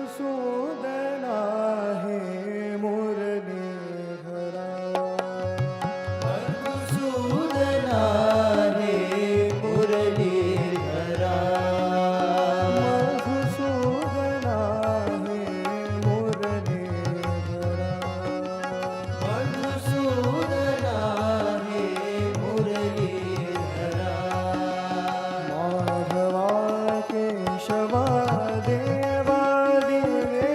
मधुसूदना हे मुरलीधरा मधुसूदना हे मुरलीधरा मधुसूदना हे मुरलीधरा मधुसूदना हे मुरलीधरा माधवा केशवा देवा दिव्ये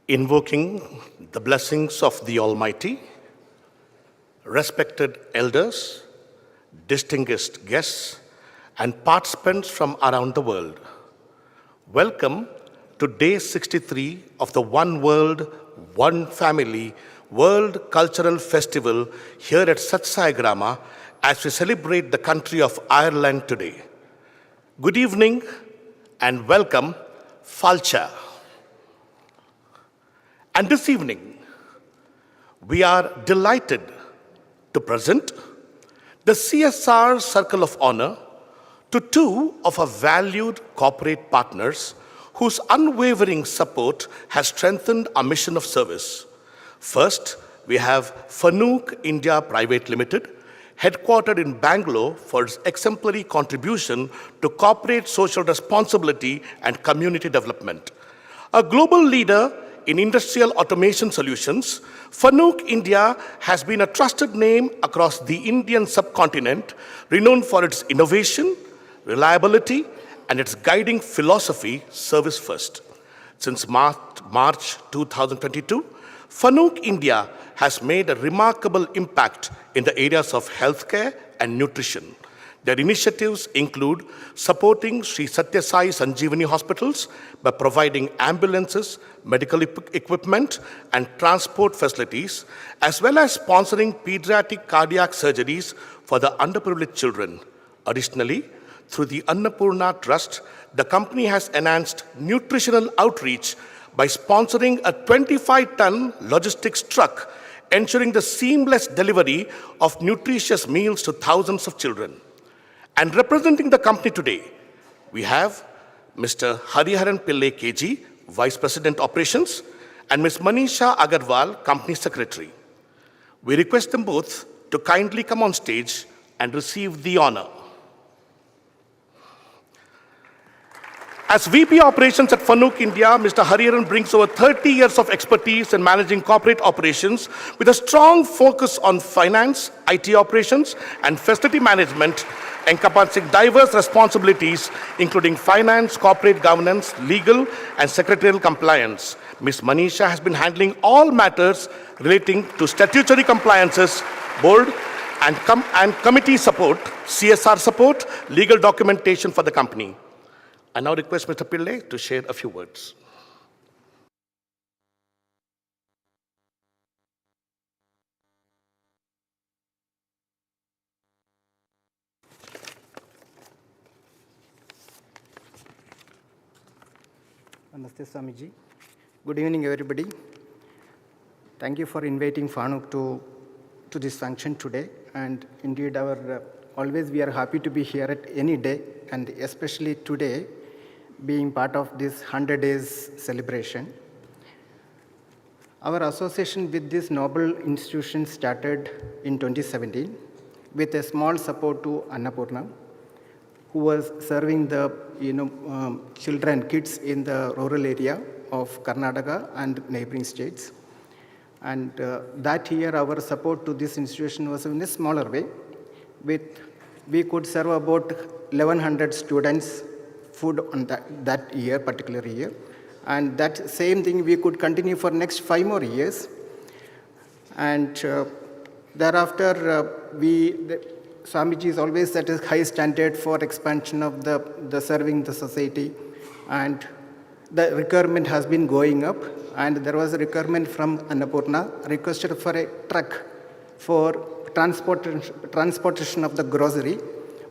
Invoking the blessings of the Almighty, respected elders, distinguished guests, and participants from around the world. Welcome to Day 63 of the One World, One Family World Cultural Festival here at Sathya Grama as we celebrate the country of Ireland today. Good evening and welcome, Falcha. And this evening, we are delighted to present the CSR Circle of Honor to two of our valued corporate partners whose unwavering support has strengthened our mission of service. First, we have Fanuc India Private Limited, headquartered in Bangalore for its exemplary contribution to corporate social responsibility and community development. A global leader in industrial automation solutions, Fanuc India has been a trusted name across the Indian subcontinent, renowned for its innovation, reliability, and its guiding philosophy, service first. Since March 2022, Fanuc India has made a remarkable impact in the areas of healthcare and nutrition. Their initiatives include supporting Sri Sathya Sai Sanjeevani hospitals by providing ambulances, medical equipment, and transport facilities, as well as sponsoring pediatric cardiac surgeries for the underprivileged children. Additionally, through the Annapurna Trust, the company has enhanced nutritional outreach by sponsoring a 25-ton logistics truck, ensuring the seamless delivery of nutritious meals to thousands of children. And representing the company today, we have Mr. Hariharan Pillai KG, Vice President Operations, and Ms. Manisha Agarwal, Company Secretary. We request them both to kindly come on stage and receive the honor. As VP Operations at Fanuc India, Mr. Hariharan brings over 30 years of expertise in managing corporate operations with a strong focus on finance, IT operations, and facility management, encompassing diverse responsibilities, including finance, corporate governance, legal, and secretarial compliance. Ms. Manisha has been handling all matters relating to statutory compliances, board and committee support, CSR support, legal documentation for the company. I now request Mr. Pillai to share a few words. Namaste, Swamiji. Good evening, everybody. Thank you for inviting Fanuc to this function today. And indeed, always we are happy to be here at any day, and especially today, being part of this 100 days celebration. Our association with this noble institution started in 2017 with a small support to Annapurna, who was serving the children, kids in the rural area of Karnataka and neighboring states. And that year, our support to this institution was in a smaller way. We could serve about 1,100 students food on that year, particular year. And that same thing we could continue for next 5 more years. And thereafter, Swamiji is always set a high standard for expansion of the serving the society. And the requirement has been going up. And there was a requirement from Annapurna, requested for a truck for transportation of the grocery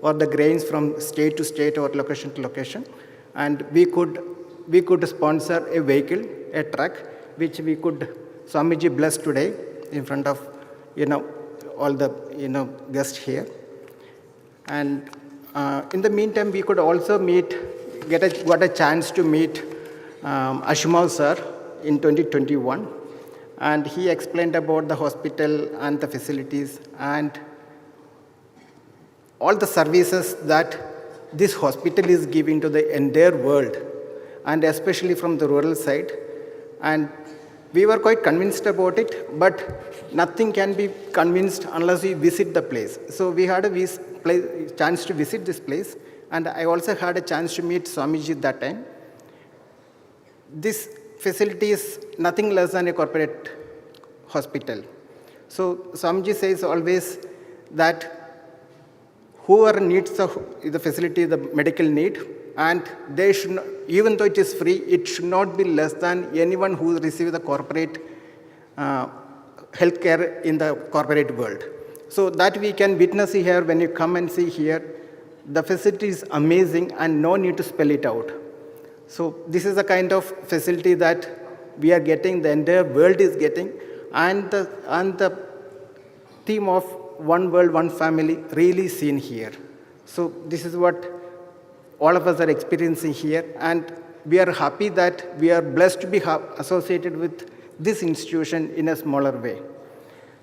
or the grains from state to state or location to location. And we could sponsor a vehicle, a truck, which we could Swamiji bless today in front of all the guests here. And in the meantime, we could also got a chance to meet Ashmal sir in 2021. And he explained about the hospital and the facilities and all the services that this hospital is giving to the entire world, and especially from the rural side. And we were quite convinced about it, but nothing can be convinced unless we visit the place. So we had a chance to visit this place, and I also had a chance to meet Swamiji that time. This facility is nothing less than a corporate hospital. So Swamiji says always that whoever needs the facility, the medical need, and they should not, even though it is free, it should not be less than anyone who receives the corporate healthcare in the corporate world. So that we can witness here when you come and see here. The facility is amazing and no need to spell it out. So this is the kind of facility that we are getting, the entire world is getting, and the theme of one world, one family really seen here. So this is what all of us are experiencing here, and we are happy that we are blessed to be associated with this institution in a smaller way.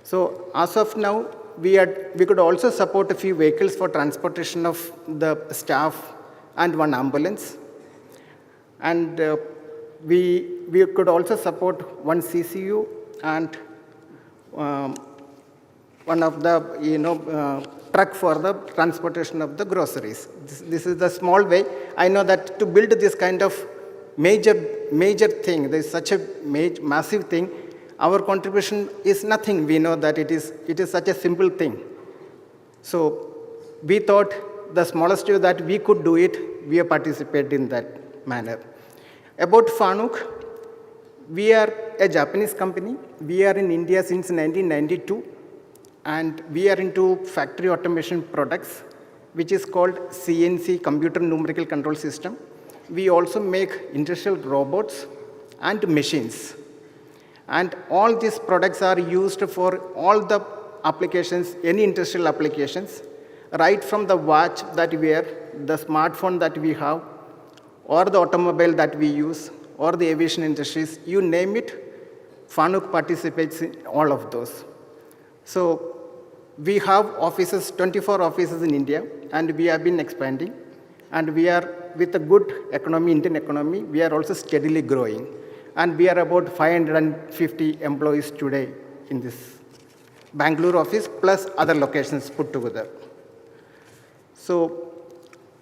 So as of now, we could also support a few vehicles for transportation of the staff and one ambulance. And we could also support one CCU and one of the truck for the transportation of the groceries. This is the small way. I know that to build this kind of major thing, there is such a massive thing. Our contribution is nothing. We know that it is such a simple thing. So we thought the smallest way that we could do it, we participate in that manner. About Fanuc, we are a Japanese company. We are in India since 1992, and we are into factory automation products, which is called CNC, Computer Numerical Control System. We also make industrial robots and machines. And all these products are used for all the applications, any industrial applications, right from the watch that we wear, the smartphone that we have, or the automobile that we use, or the aviation industries, you name it, Fanuc participates in all of those. So we have offices, 24 offices in India, and we have been expanding. And we are, with a good economy, Indian economy, we are also steadily growing. And we are about 550 employees today in this Bangalore office, plus other locations put together. So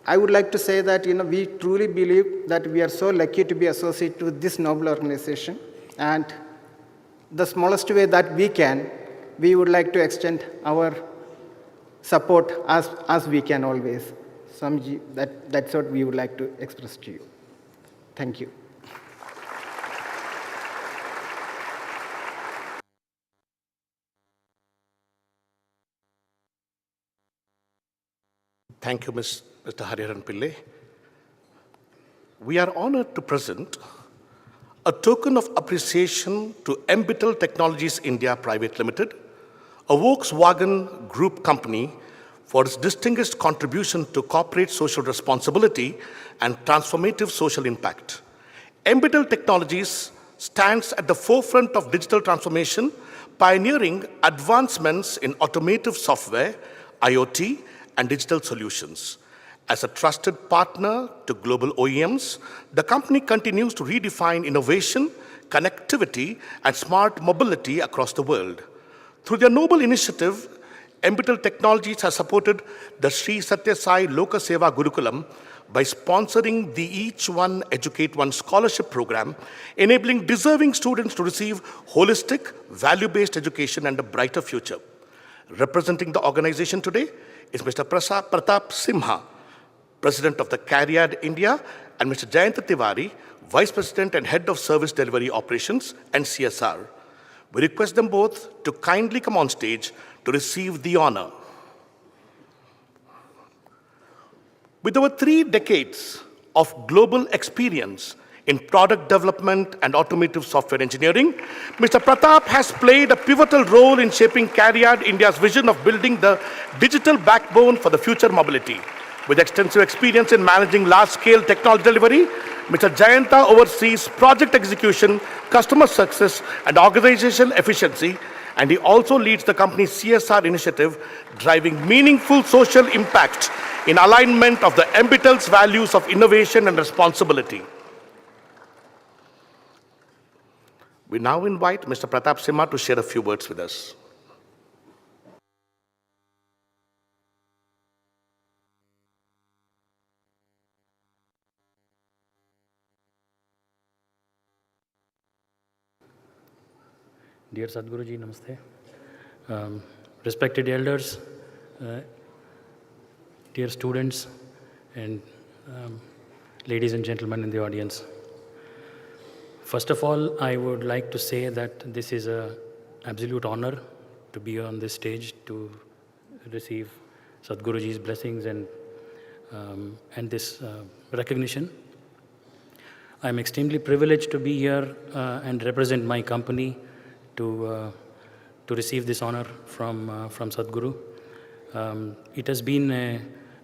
I would like to say that we truly believe that we are so lucky to be associated with this noble organization. And the smallest way that we can, we would like to extend our support as we can always. Swamiji, that's what we would like to express to you. Thank you. Thank you, Mr. Hariharan Pillai. We are honored to present a token of appreciation to Embitel Technologies India Private Limited, a Volkswagen Group company, for its distinguished contribution to corporate social responsibility and transformative social impact. Embitel Technologies stands at the forefront of digital transformation, pioneering advancements in automotive software, IoT, and digital solutions. As a trusted partner to global OEMs, the company continues to redefine innovation, connectivity, and smart mobility across the world. Through their noble initiative, Embitel Technologies has supported the Sri Sathya Sai Loka Seva Gurukulam by sponsoring the Each One Educate One scholarship program, enabling deserving students to receive holistic, value-based education and a brighter future. Representing the organization today is Mr. Pratap Simha, President of the CARIAD India, and Mr. Jayanta Tiwari, Vice President and Head of Service Delivery Operations and CSR. We request them both to kindly come on stage to receive the honor. With over 3 decades of global experience in product development and automotive software engineering, Mr. Pratap has played a pivotal role in shaping CARIAD India's vision of building the digital backbone for the future mobility. With extensive experience in managing large-scale technology delivery, Mr. Jayanta oversees project execution, customer success, and organizational efficiency, and he also leads the company's CSR initiative, driving meaningful social impact in alignment of the Embitel's values of innovation and responsibility. We now invite Mr. Pratap Simha to share a few words with us. Dear Sadhguruji, Namaste. Respected elders, dear students, and ladies and gentlemen in the audience. First of all, I would like to say that this is an absolute honor to be on this stage to receive Sadhguruji's blessings and this recognition. I'm extremely privileged to be here and represent my company to receive this honor from Sadhguru. It has been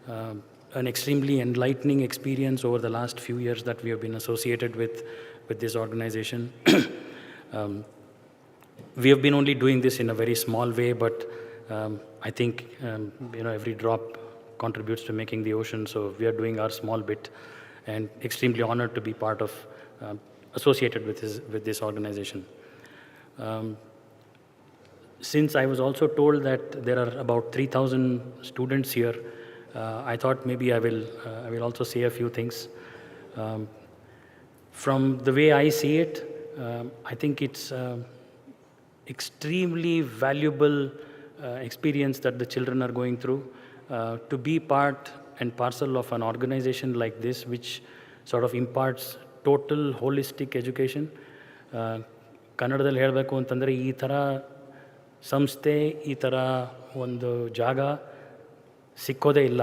an extremely enlightening experience over the last few years that we have been associated with this organization. We have been only doing this in a very small way, but I think every drop contributes to making the ocean. So we are doing our small bit, and extremely honored to be part of, associated with this organization. Since I was also told that there are about 3,000 students here, I thought maybe I will also say a few things. From the way I see it, I think it's extremely valuable experience that the children are going through. To be part and parcel of an organization like this, which sort of imparts total holistic education. ಕನ್ನಡದಲ್ಲಿ ಹೇಳಬೇಕು ಅಂತಂದರೆ ಈ ಥರ ಸಂಸ್ಥೆ, ಈ ಥರ ಒಂದು ಜಾಗ ಸಿಕ್ಕೋದೇ ಇಲ್ಲ.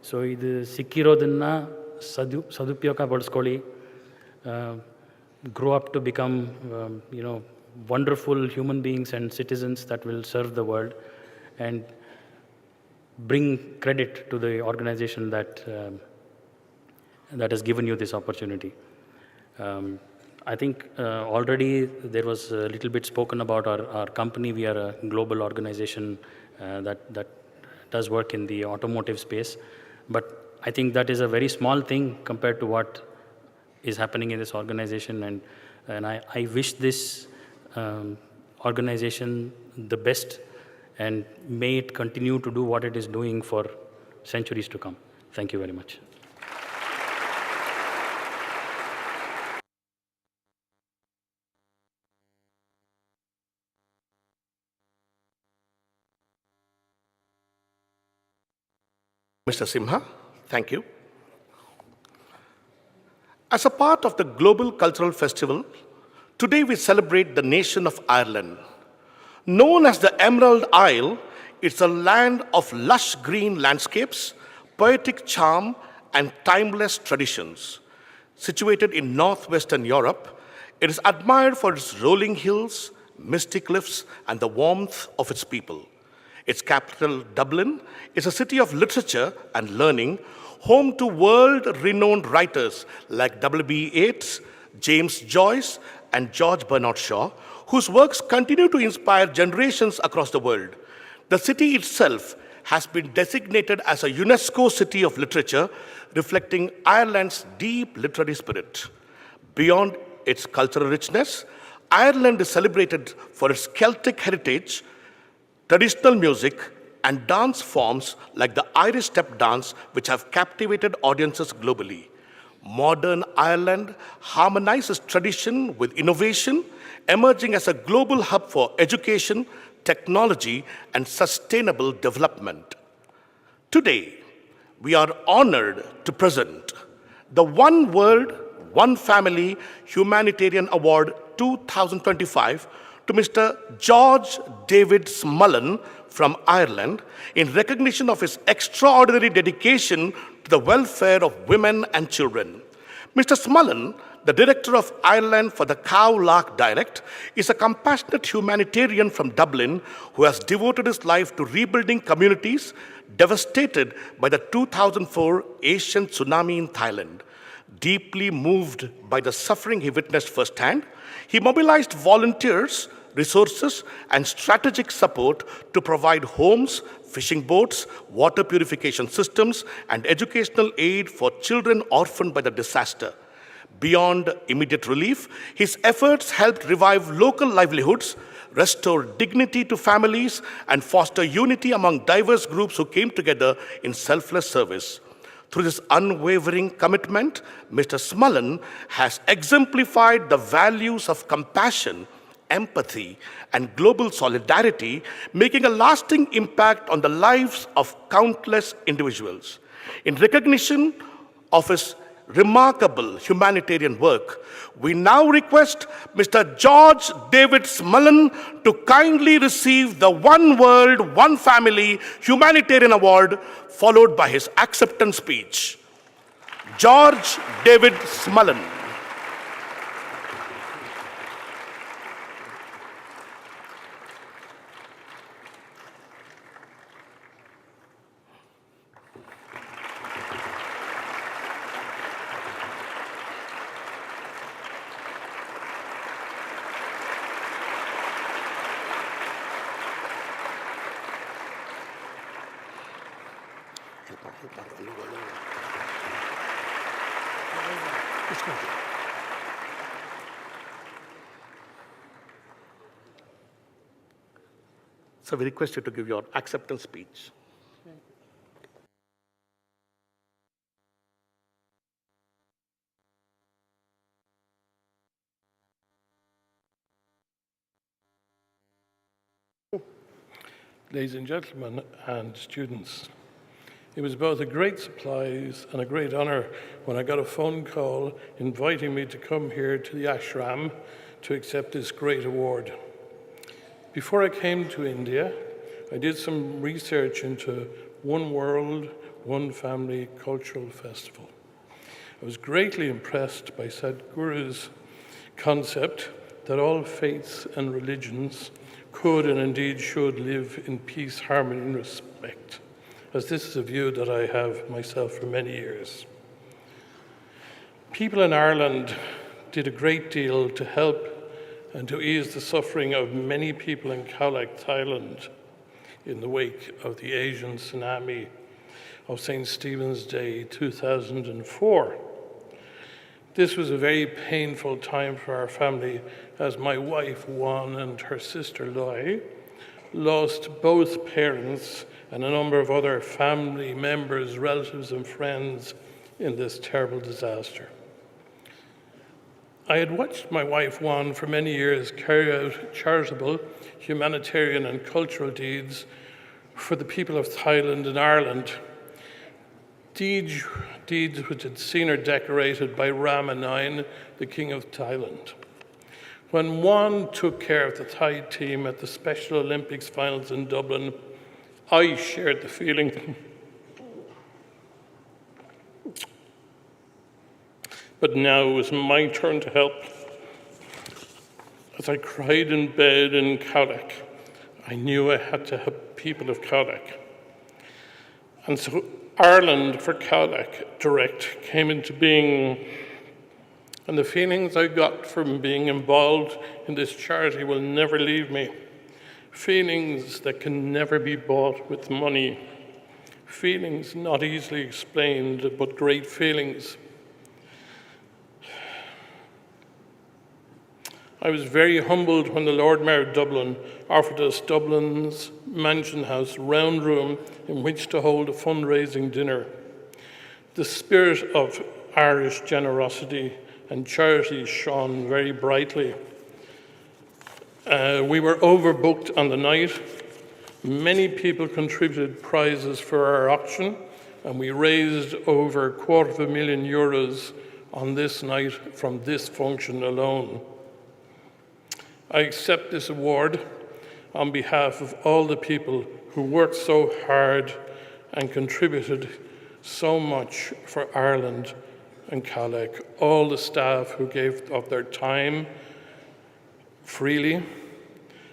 ಸೊ ಇದು ಸಿಕ್ಕಿರೋದನ್ನು ಸದುಪಯೋಗ ಪಡಿಸ್ಕೊಳ್ಳಿ. Grow up to become wonderful human beings and citizens that will serve the world, and bring credit to the organization that has given you this opportunity. I think already there was a little bit spoken about our company. We are a global organization that does work in the automotive space, but I think that is a very small thing compared to what is happening in this organization, and I wish this organization the best, and may it continue to do what it is doing for centuries to come. Thank you very much. Mr. Simha, thank you. As a part of the Global Cultural Festival, today we celebrate the nation of Ireland. Known as the Emerald Isle, it's a land of lush green landscapes, poetic charm, and timeless traditions. Situated in northwestern Europe, it is admired for its rolling hills, misty cliffs, and the warmth of its people. Its capital, Dublin, is a city of literature and learning, home to world-renowned writers like W.B. Yeats, James Joyce, and George Bernard Shaw, whose works continue to inspire generations across the world. The city itself has been designated as a UNESCO City of Literature, reflecting Ireland's deep literary spirit. Beyond its cultural richness, Ireland is celebrated for its Celtic heritage, traditional music, and dance forms like the Irish step dance, which have captivated audiences globally. Modern Ireland harmonizes tradition with innovation, emerging as a global hub for education, technology, and sustainable development. Today, we are honored to present the One World, One Family Humanitarian Award 2025 to Mr. George David Smullen from Ireland in recognition of his extraordinary dedication to the welfare of women and children. Mr. Smullen, the director of Ireland for the Cow Lark Direct, is a compassionate humanitarian from Dublin who has devoted his life to rebuilding communities devastated by the 2004 Asian tsunami in Thailand. Deeply moved by the suffering he witnessed firsthand, he mobilized volunteers, resources, and strategic support to provide homes, fishing boats, water purification systems, and educational aid for children orphaned by the disaster. Beyond immediate relief, his efforts helped revive local livelihoods, restore dignity to families, and foster unity among diverse groups who came together in selfless service. Through this unwavering commitment, Mr. Smullen has exemplified the values of compassion, empathy, and global solidarity, making a lasting impact on the lives of countless individuals. In recognition of his remarkable humanitarian work, we now request Mr. George David Smullen to kindly receive the One World, One Family Humanitarian Award, followed by his acceptance speech. George David Smullen. So we request you to give your acceptance speech. Ladies and gentlemen and students, it was both a great surprise and a great honor when I got a phone call inviting me to come here to the ashram to accept this great award. Before I came to India, I did some research into One World, One Family Cultural Festival. I was greatly impressed by Sadhguru's concept that all faiths and religions could and indeed should live in peace, harmony, and respect, as this is a view that I have myself for many years. People in Ireland did a great deal to help and to ease the suffering of many people in Khawlak, Thailand, in the wake of the Asian tsunami of St. Stephen's Day 2004. This was a very painful time for our family, as my wife, Juan, and her sister, Loy, lost both parents and a number of other family members, relatives, and friends in this terrible disaster. I had watched my wife, Juan, for many years carry out charitable, humanitarian, and cultural deeds for the people of Thailand and Ireland. Deeds which had seen her decorated by Rama IX, the King of Thailand. When Juan took care of the Thai team at the Special Olympics finals in Dublin, I shared the feeling. But now it was my turn to help. As I cried in bed in Khawlak, I knew I had to help people of Khawlak. And so Ireland for Khawlak Direct came into being. And the feelings I got from being involved in this charity will never leave me. Feelings that can never be bought with money. Feelings not easily explained, but great feelings. I was very humbled when the Lord Mayor of Dublin offered us Dublin's Mansion House round room in which to hold a fundraising dinner. The spirit of Irish generosity and charity shone very brightly. We were overbooked on the night. Many people contributed prizes for our auction, and we raised over €250,000 on this night from this function alone. I accept this award on behalf of all the people who worked so hard and contributed so much for Ireland and Khawlak, all the staff who gave of their time freely,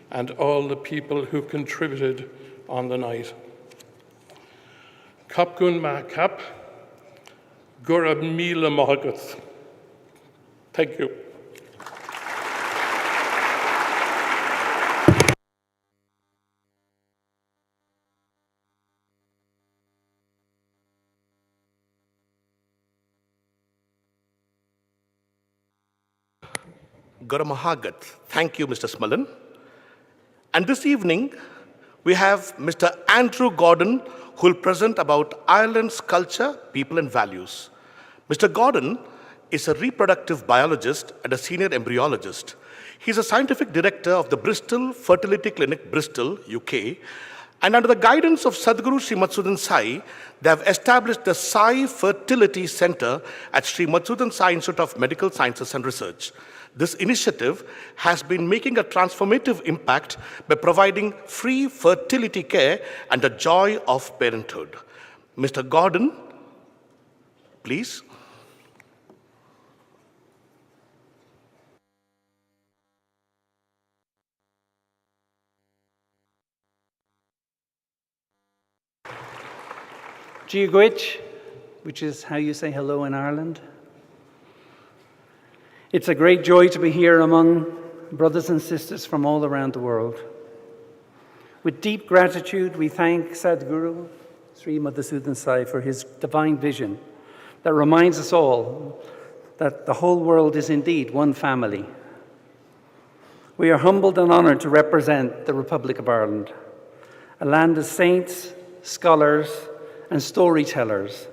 and all the people who contributed on the night. Kapkun Mahakap, Gurab Mila Mahagath. Thank you. Garamahagat. Thank you, Mr. Smullen. And this evening, we have Mr. Andrew Gordon, who will present about Ireland's culture, people, and values. Mr. Gordon is a reproductive biologist and a senior embryologist. He's a scientific director of the Bristol Fertility Clinic, Bristol, UK. And under the guidance of Sadhguru Sri Madhusudan Sai, they have established the Sai Fertility Center at Sri Madhusudan Sai Institute of Medical Sciences and Research. This initiative has been making a transformative impact by providing free fertility care and the joy of parenthood. Mr. Gordon, please. Giagwich, which is how you say hello in Ireland. It's a great joy to be here among brothers and sisters from all around the world. With deep gratitude, we thank Sadhguru Sri Madhusudan Sai for his divine vision that reminds us all that the whole world is indeed one family. We are humbled and honoured to represent the Republic of Ireland, a land of saints, scholars, and storytellers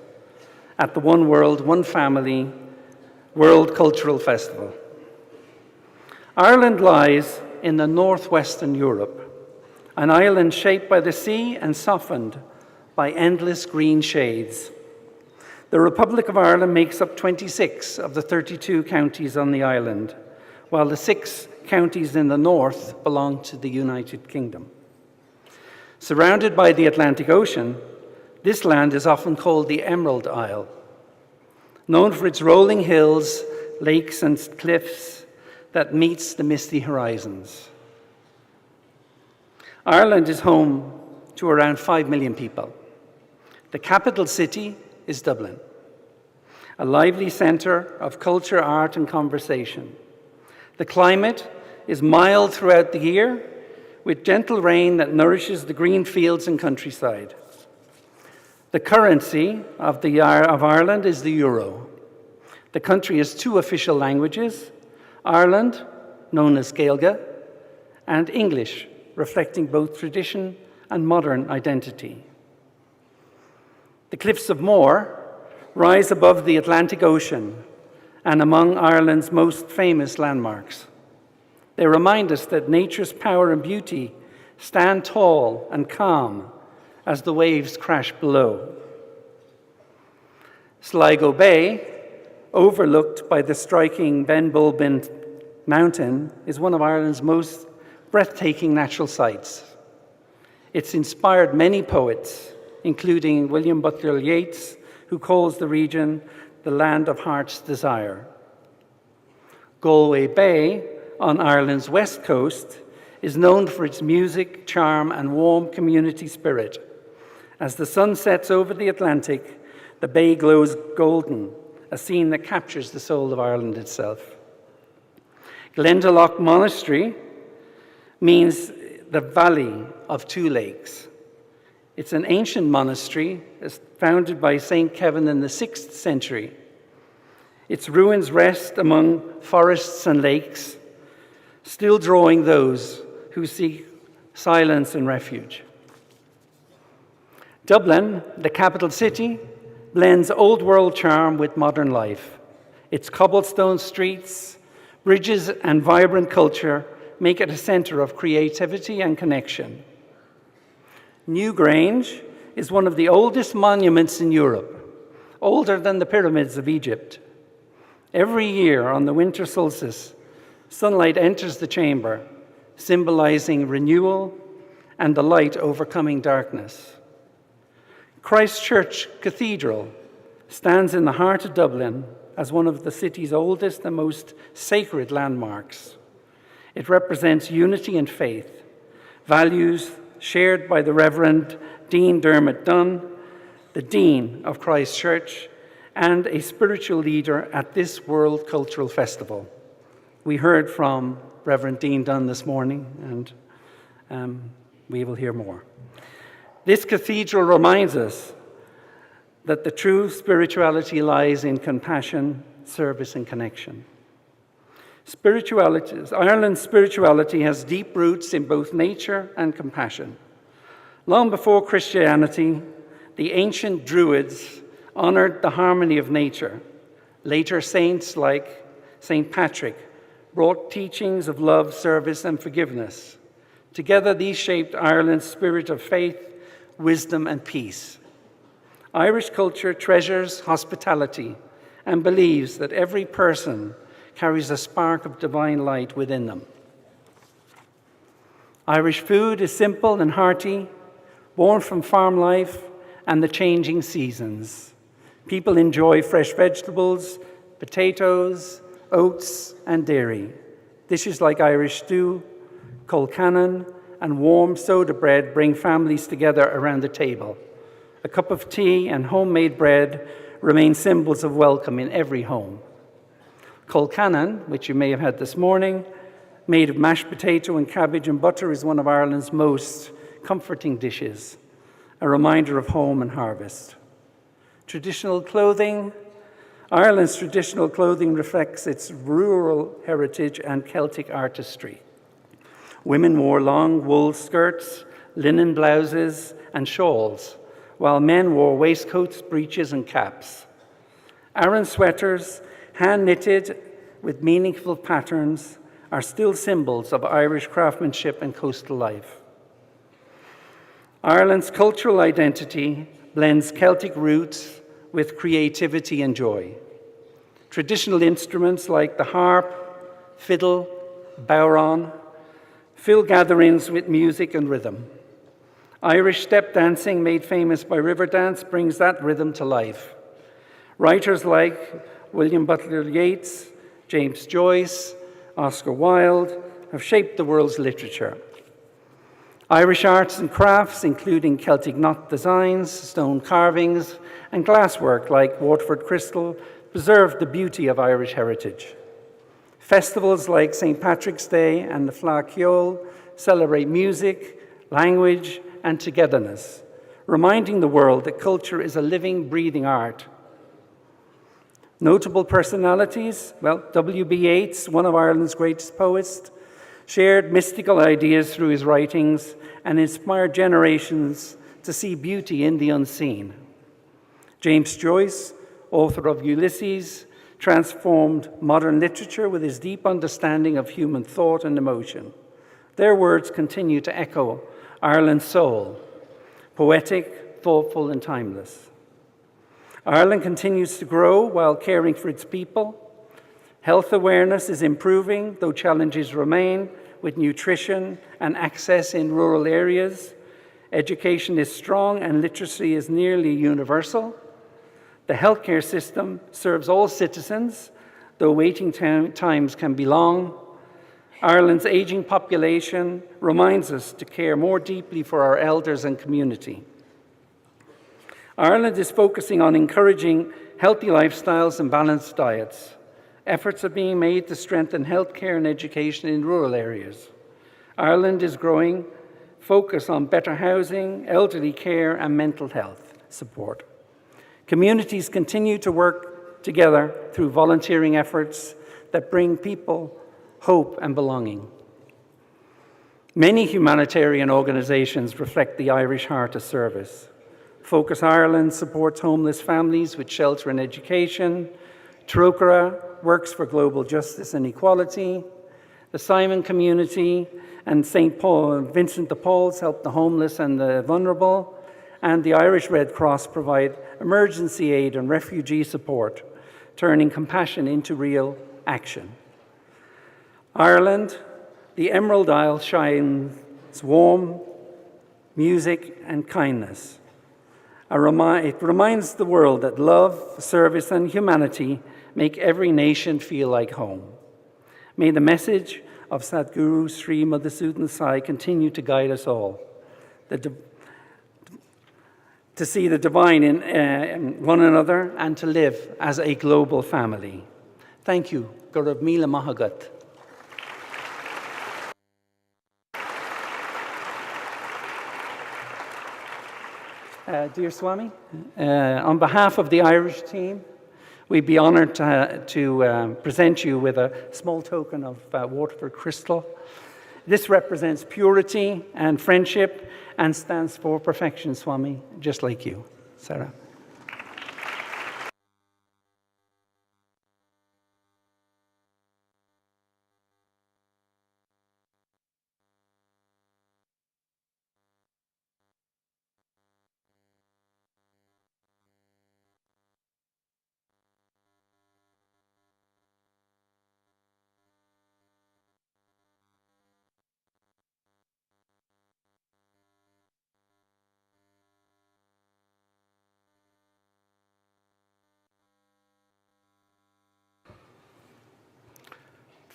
at the One World, One Family World Cultural Festival. Ireland lies in the northwestern Europe, an island shaped by the sea and softened by endless green shades. The Republic of Ireland makes up 26 of the 32 counties on the island, while the 6 counties in the north belong to the United Kingdom. Surrounded by the Atlantic Ocean, this land is often called the Emerald Isle. Known for its rolling hills, lakes, and cliffs that meets the misty horizons. Ireland is home to around 5 million people. The capital city is Dublin, a lively centre of culture, art, and conversation. The climate is mild throughout the year, with gentle rain that nourishes the green fields and countryside. The currency of Ireland is the euro. The country has 2 official languages, Ireland, known as Gaeilge, and English, reflecting both tradition and modern identity. The Cliffs of Moher rise above the Atlantic Ocean and among Ireland's most famous landmarks. They remind us that nature's power and beauty stand tall and calm as the waves crash below. Sligo Bay, overlooked by the striking Ben Bulbin Mountain, is one of Ireland's most breathtaking natural sights. It's inspired many poets, including William Butler Yeats, who calls the region the land of heart's desire. Galway Bay, on Ireland's west coast, is known for its music, charm, and warm community spirit. As the sun sets over the Atlantic, the bay glows golden, a scene that captures the soul of Ireland itself. Glendalough Monastery means the valley of 2 lakes. It's an ancient monastery founded by St. Kevin in the 6th century. Its ruins rest among forests and lakes, still drawing those who seek silence and refuge. Dublin, the capital city, blends old world charm with modern life. Its cobblestone streets, bridges, and vibrant culture make it a centre of creativity and connection. Newgrange is one of the oldest monuments in Europe, older than the pyramids of Egypt. Every year on the winter solstice, sunlight enters the chamber, symbolizing renewal and the light overcoming darkness. Christ Church Cathedral stands in the heart of Dublin as one of the city's oldest and most sacred landmarks. It represents unity and faith, values shared by the Reverend Dean Dermot Dunn, the Dean of Christ Church, and a spiritual leader at this World Cultural Festival. We heard from Reverend Dean Dunn this morning, and we will hear more. This cathedral reminds us that the true spirituality lies in compassion, service, and connection. Ireland's spirituality has deep roots in both nature and compassion. Long before Christianity, the ancient Druids honoured the harmony of nature, Later saints like St. Patrick brought teachings of love, service, and forgiveness. Together, these shaped Ireland's spirit of faith, wisdom, and peace. Irish culture treasures hospitality and believes that every person carries a spark of divine light within them. Irish food is simple and hearty, born from farm life and the changing seasons. People enjoy fresh vegetables, potatoes, oats, and dairy. Dishes like Irish stew, colcannon, and warm soda bread bring families together around the table. A cup of tea and homemade bread remain symbols of welcome in every home. Colcannon, which you may have had this morning, made of mashed potato and cabbage and butter, is one of Ireland's most comforting dishes, a reminder of home and harvest. Traditional clothing. Ireland's traditional clothing reflects its rural heritage and Celtic artistry. Women wore long wool skirts, linen blouses, and shawls, while men wore waistcoats, breeches, and caps. Aran sweaters, hand-knitted with meaningful patterns, are still symbols of Irish craftsmanship and coastal life. Ireland's cultural identity blends Celtic roots with creativity and joy. Traditional instruments like the harp, fiddle, bodhrán fill gatherings with music and rhythm. Irish step dancing, made famous by Riverdance, brings that rhythm to life. Writers like William Butler Yeats, James Joyce, Oscar Wilde have shaped the world's literature. Irish arts and crafts, including Celtic knot designs, stone carvings, and glasswork like Waterford crystal, preserve the beauty of Irish heritage. Festivals like St. Patrick's Day and the Fleadh Cheoil celebrate music, language, and togetherness, reminding the world that culture is a living, breathing art. Notable personalities, well, W.B. Yeats, one of Ireland's greatest poets, shared mystical ideas through his writings and inspired generations to see beauty in the unseen. James Joyce, author of Ulysses, transformed modern literature with his deep understanding of human thought and emotion. Their words continue to echo Ireland's soul, poetic, thoughtful, and timeless. Ireland continues to grow while caring for its people. Health awareness is improving, though challenges remain with nutrition and access in rural areas. Education is strong and literacy is nearly universal. The healthcare system serves all citizens, though waiting times can be long. Ireland's aging population reminds us to care more deeply for our elders and community. Ireland is focusing on encouraging healthy lifestyles and balanced diets. Efforts are being made to strengthen healthcare and education in rural areas. Ireland is growing focus on better housing, elderly care, and mental health support. Communities continue to work together through volunteering efforts that bring people hope and belonging. Many humanitarian organizations reflect the Irish heart of service. Focus Ireland supports homeless families with shelter and education. Trócaire works for global justice and equality. The Simon community and St. Paul, Vincent de Paul's help the homeless and the vulnerable. And the Irish Red Cross provide emergency aid and refugee support, turning compassion into real action. Ireland, the Emerald Isle, shines warm music and kindness. It reminds the world that love, service, and humanity make every nation feel like home. May the message of Sadhguru Sri Madhusudan Sai continue to guide us all, to see the divine in one another and to live as a global family. Thank you. Gurab Mila Mahagat. Dear Swami, on behalf of the Irish team, we'd be honoured to present you with a small token of Waterford crystal. This represents purity and friendship and stands for perfection, Swami, just like you. Sarah.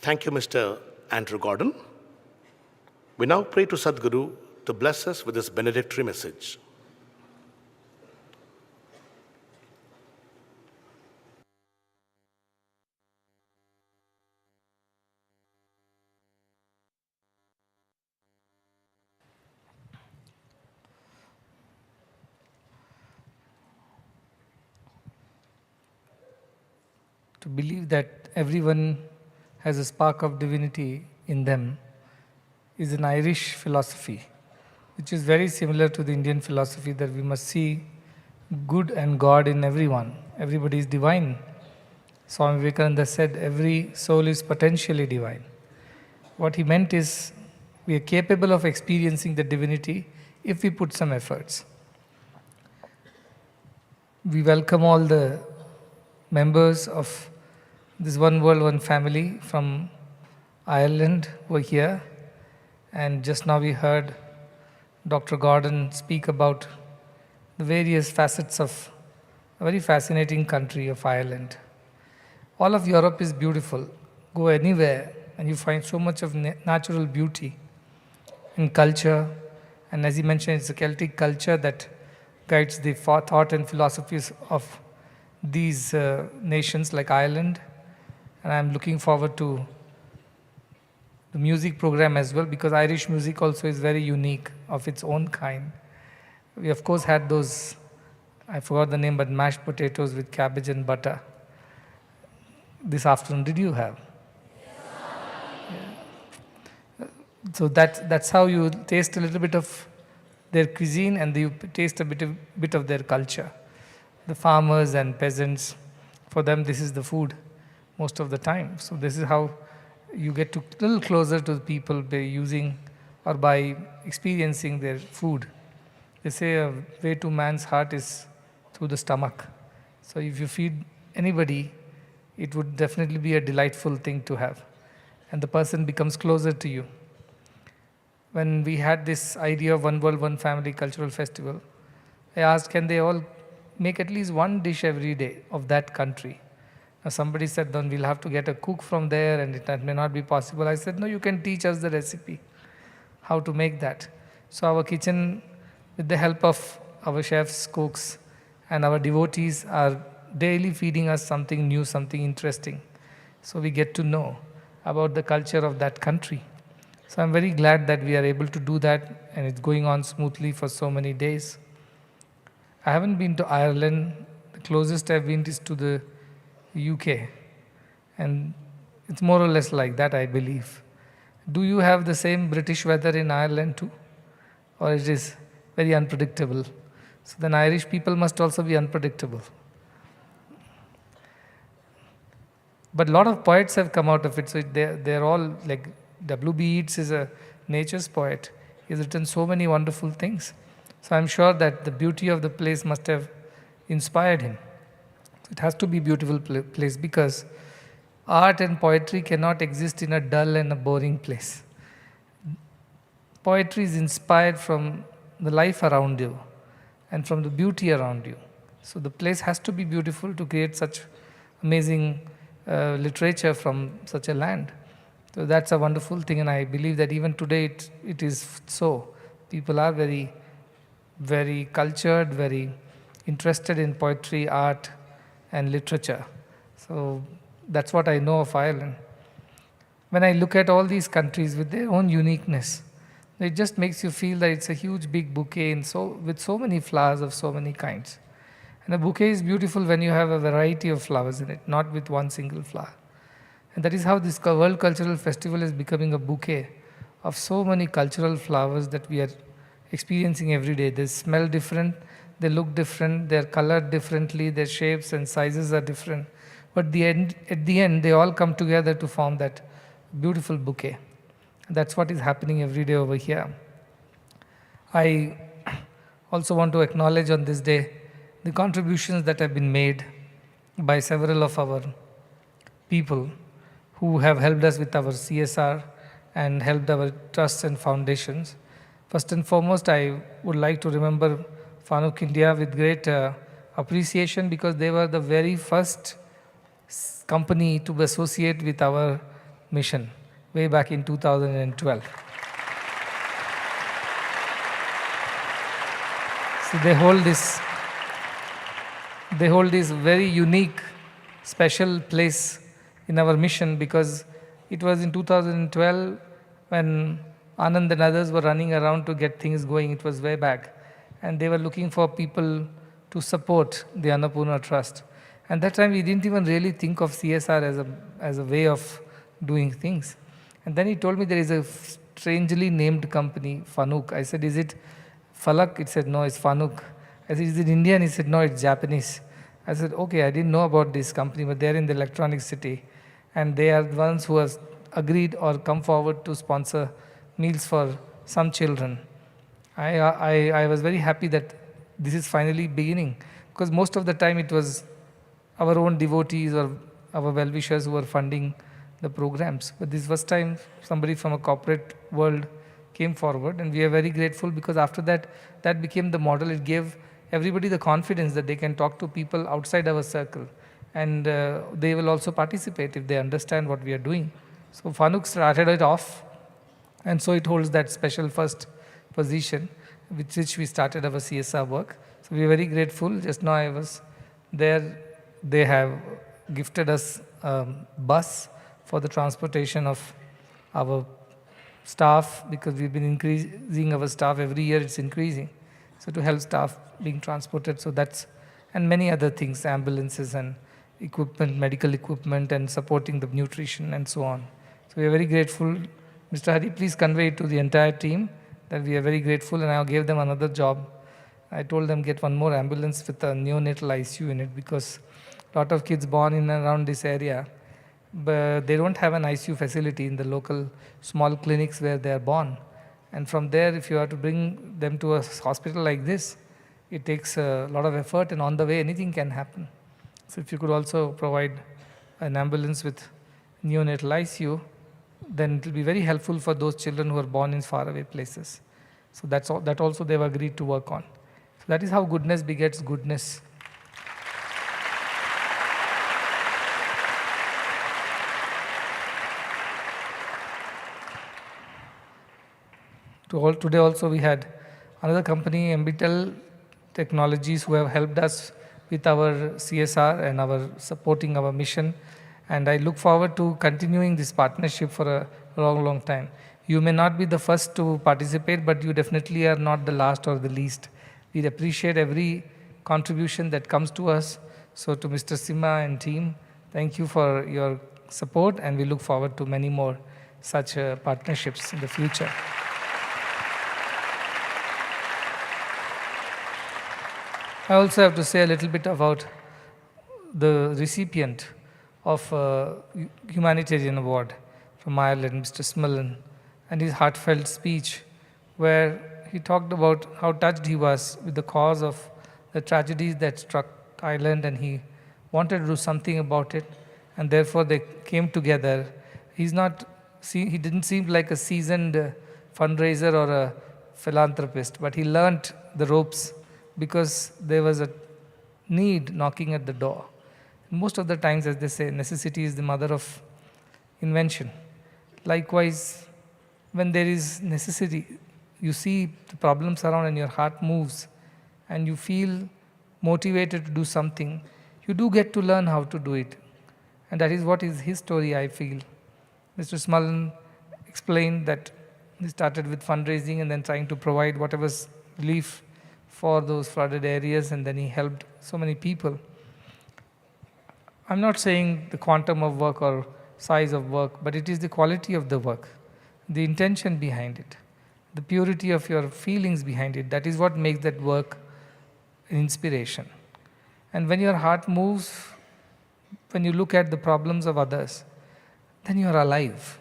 Thank you, Mr. Andrew Gordon. We now pray to Sadhguru to bless us with this benedictory message. To believe that everyone has a spark of divinity in them is an Irish philosophy, which is very similar to the Indian philosophy that we must see good and God in everyone. Everybody is divine. Swami Vivekananda said every soul is potentially divine. What he meant is we are capable of experiencing the divinity if we put some efforts. We welcome all the members of this One World, One Family from Ireland were here, and just now we heard Dr. Gordon speak about the various facets of a very fascinating country of Ireland. All of Europe is beautiful. Go anywhere and you find so much of natural beauty in culture, and as he mentioned, it's a Celtic culture that guides the thought and philosophies of these nations like Ireland. And I'm looking forward to the music program as well, because Irish music also is very unique of its own kind. We of course had those, I forgot the name, but mashed potatoes with cabbage and butter this afternoon. Did you have? Yeah. So that's how you taste a little bit of their cuisine, and you taste a bit of their culture. The farmers and peasants, for them this is the food most of the time. So this is how you get to a little closer to the people by using or by experiencing their food. They say a way to man's heart is through the stomach. So if you feed anybody, it would definitely be a delightful thing to have, and the person becomes closer to you. When we had this idea of One World, One Family Cultural Festival, I asked, can they all make at least one dish every day of that country? Now somebody said, then we'll have to get a cook from there and that may not be possible. I said, no, you can teach us the recipe, how to make that. So our kitchen, with the help of our chefs, cooks, and our devotees, are daily feeding us something new, something interesting. So we get to know about the culture of that country. So I'm very glad that we are able to do that, and it's going on smoothly for so many days. I haven't been to Ireland. The closest I've been is to the UK, and it's more or less like that, I believe. Do you have the same British weather in Ireland too? Or it is very unpredictable? So then Irish people must also be unpredictable. But a lot of poets have come out of it, so they're all like W.B. Yeats is a nature's poet. He's written so many wonderful things. So I'm sure that the beauty of the place must have inspired him. It has to be a beautiful place, because art and poetry cannot exist in a dull and a boring place. Poetry is inspired from the life around you and from the beauty around you. So the place has to be beautiful to create such amazing literature from such a land. So that's a wonderful thing, and I believe that even today it is so. People are very, very cultured, very interested in poetry, art, and literature. So that's what I know of Ireland. When I look at all these countries with their own uniqueness, it just makes you feel that it's a huge big bouquet with so many flowers of so many kinds. And a bouquet is beautiful when you have a variety of flowers in it, not with one single flower. And that is how this World Cultural Festival is becoming a bouquet of so many cultural flowers that we are experiencing every day. They smell different, they look different, they're colored differently, their shapes and sizes are different. But at the end, they all come together to form that beautiful bouquet. And that's what is happening every day over here. I also want to acknowledge on this day the contributions that have been made by several of our people who have helped us with our CSR and helped our trusts and foundations. First and foremost, I would like to remember Fanuc India with great appreciation, because they were the very first company to associate with our mission way back in 2012. So they hold this very unique, special place in our mission because it was in 2012 when Anand and others were running around to get things going. It was way back. And they were looking for people to support the Annapurna Trust. And that time we didn't even really think of CSR as a way of doing things. And then he told me there is a strangely named company, Fanuc. I said, is it Falak? He said, no, it's Fanuc. I said, is it Indian? He said, no, it's Japanese. I said, okay, I didn't know about this company, but they're in the electronic city. And they are the ones who have agreed or come forward to sponsor meals for some children. I was very happy that this is finally beginning, because most of the time it was our own devotees or our well-wishers who were funding the programs. But this first time somebody from a corporate world came forward, and we are very grateful because after that, that became the model. It gave everybody the confidence that they can talk to people outside our circle, and they will also participate if they understand what we are doing. So Fanuc started it off, and so it holds that special first position with which we started our CSR work. So we are very grateful. Just now I was there. They have gifted us a bus for the transportation of our staff, because we've been increasing our staff every year. It's increasing. So to help staff being transported, so that's, and many other things, ambulances and equipment, medical equipment, and supporting the nutrition and so on. So we are very grateful. Mr. Hari, please convey it to the entire team that we are very grateful, and I gave them another job. I told them get one more ambulance with a neonatal ICU in it, because a lot of kids born in and around this area, but they don't have an ICU facility in the local small clinics where they are born. And from there, if you have to bring them to a hospital like this, it takes a lot of effort, and on the way anything can happen. So if you could also provide an ambulance with neonatal ICU, then it will be very helpful for those children who are born in faraway places. So that's all, that also they've agreed to work on. So that is how goodness begets goodness. Today also we had another company, Embitel Technologies, who have helped us with our CSR and our supporting our mission. And I look forward to continuing this partnership for a long, long time. You may not be the first to participate, but you definitely are not the last or the least. We appreciate every contribution that comes to us. So to Mr. Simha and team, thank you for your support, and we look forward to many more such partnerships in the future. I also have to say a little bit about the recipient of Humanitarian Award from Ireland, Mr. Smullen, and his heartfelt speech, where he talked about how touched he was with the cause of the tragedies that struck Ireland, and he wanted to do something about it, and therefore they came together. He didn't seem like a seasoned fundraiser or a philanthropist, but he learnt the ropes because there was a need knocking at the door. Most of the times, as they say, necessity is the mother of invention. Likewise, when there is necessity, you see the problems around and your heart moves and you feel motivated to do something, you do get to learn how to do it. And that is what is his story, I feel. Mr. Smullen explained that he started with fundraising and then trying to provide whatever relief for those flooded areas, and then he helped so many people. I'm not saying the quantum of work or size of work, but it is the quality of the work, the intention behind it, the purity of your feelings behind it. That is what makes that work an inspiration. And when your heart moves, when you look at the problems of others, then you are alive.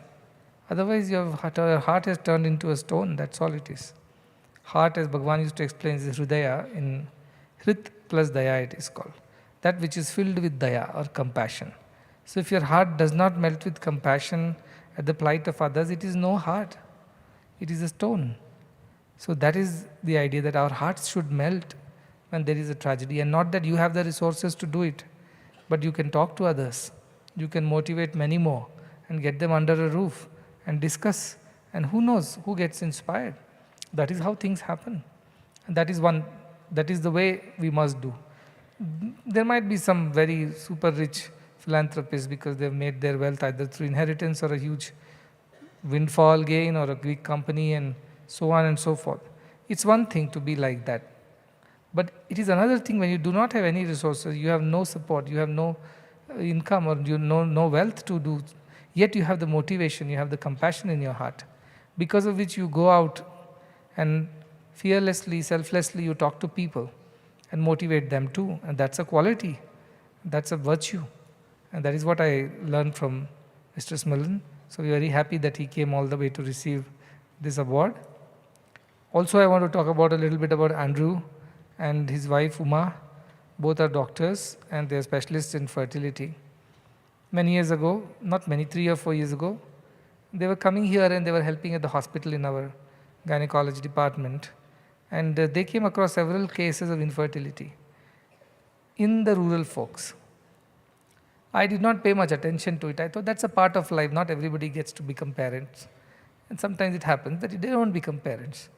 Otherwise, your heart has turned into a stone. That's all it is. Heart, as Bhagavan used to explain, is Hridaya. In Hrit plus Daya it is called. That which is filled with Daya or compassion. So if your heart does not melt with compassion at the plight of others, it is no heart. It is a stone. So that is the idea, that our hearts should melt when there is a tragedy, and not that you have the resources to do it, but you can talk to others. You can motivate many more, and get them under a roof and discuss. And who knows who gets inspired. That is how things happen. And that is the way we must do. There might be some very super rich philanthropists because they've made their wealth either through inheritance or a huge windfall gain or a big company and so on and so forth. It's one thing to be like that. But it is another thing when you do not have any resources, you have no support, you have no income or no wealth to do, yet you have the motivation, you have the compassion in your heart, because of which you go out and fearlessly, selflessly you talk to people and motivate them too. And that's a quality, that's a virtue. And that is what I learned from Mr. Smillan. So we're very happy that he came all the way to receive this award. Also, I want to talk about a little bit about Andrew and his wife Uma. Both are doctors and they are specialists in fertility. Many years ago, not many, 3 or 4 years ago, they were coming here and they were helping at the hospital in our gynecology department. And they came across several cases of infertility in the rural folks. I did not pay much attention to it. I thought that's a part of life. Not everybody gets to become parents. And sometimes it happens that they don't become parents.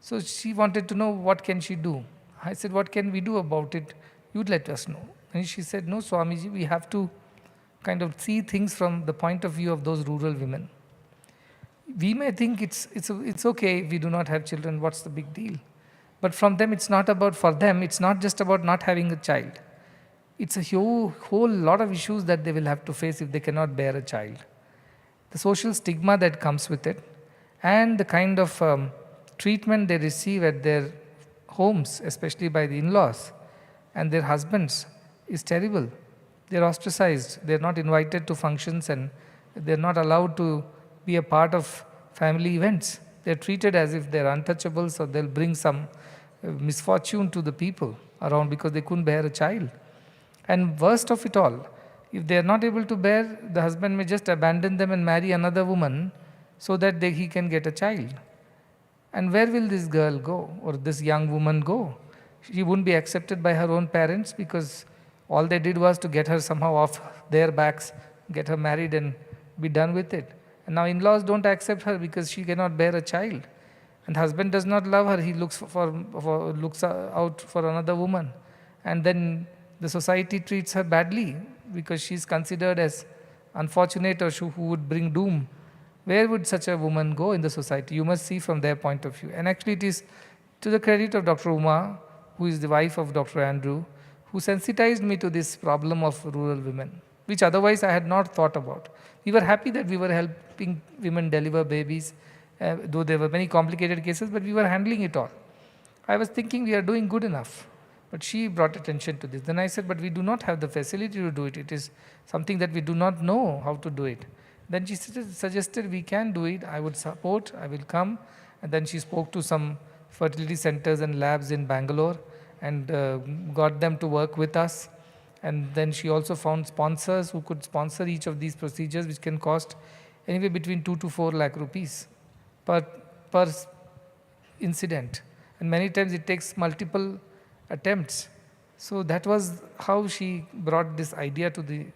So she wanted to know what can she do. I said, what can we do about it? You'd let us know. And she said, no, Swamiji, we have to kind of see things from the point of view of those rural women. We may think it's okay if we do not have children, what's the big deal? But from them, it's not about, for them, it's not just about not having a child. It's a whole lot of issues that they will have to face if they cannot bear a child. The social stigma that comes with it and the kind of treatment they receive at their homes, especially by the in-laws and their husbands, is terrible. They're ostracized, they're not invited to functions and they're not allowed to be a part of family events. They're treated as if they're untouchables or they'll bring some misfortune to the people around because they couldn't bear a child. And worst of it all, if they are not able to bear, the husband may just abandon them and marry another woman so that he can get a child. And where will this girl go or this young woman go? She wouldn't be accepted by her own parents because all they did was to get her somehow off their backs, get her married and be done with it. And now in-laws don't accept her because she cannot bear a child. And husband does not love her, he looks out for another woman. And then the society treats her badly because she's considered as unfortunate or who would bring doom. Where would such a woman go in the society? You must see from their point of view. And actually it is to the credit of Dr. Uma, who is the wife of Dr. Andrew, who sensitized me to this problem of rural women, which otherwise I had not thought about. We were happy that we were helping women deliver babies, though there were many complicated cases, but we were handling it all. I was thinking we are doing good enough. But she brought attention to this. Then I said, but we do not have the facility to do it. It is something that we do not know how to do it. Then she suggested we can do it. I would support, I will come. And then she spoke to some fertility centers and labs in Bangalore and got them to work with us. And then she also found sponsors who could sponsor each of these procedures, which can cost anywhere between 2 to 4 lakh rupees per incident. And many times it takes multiple attempts. So that was how she brought this idea to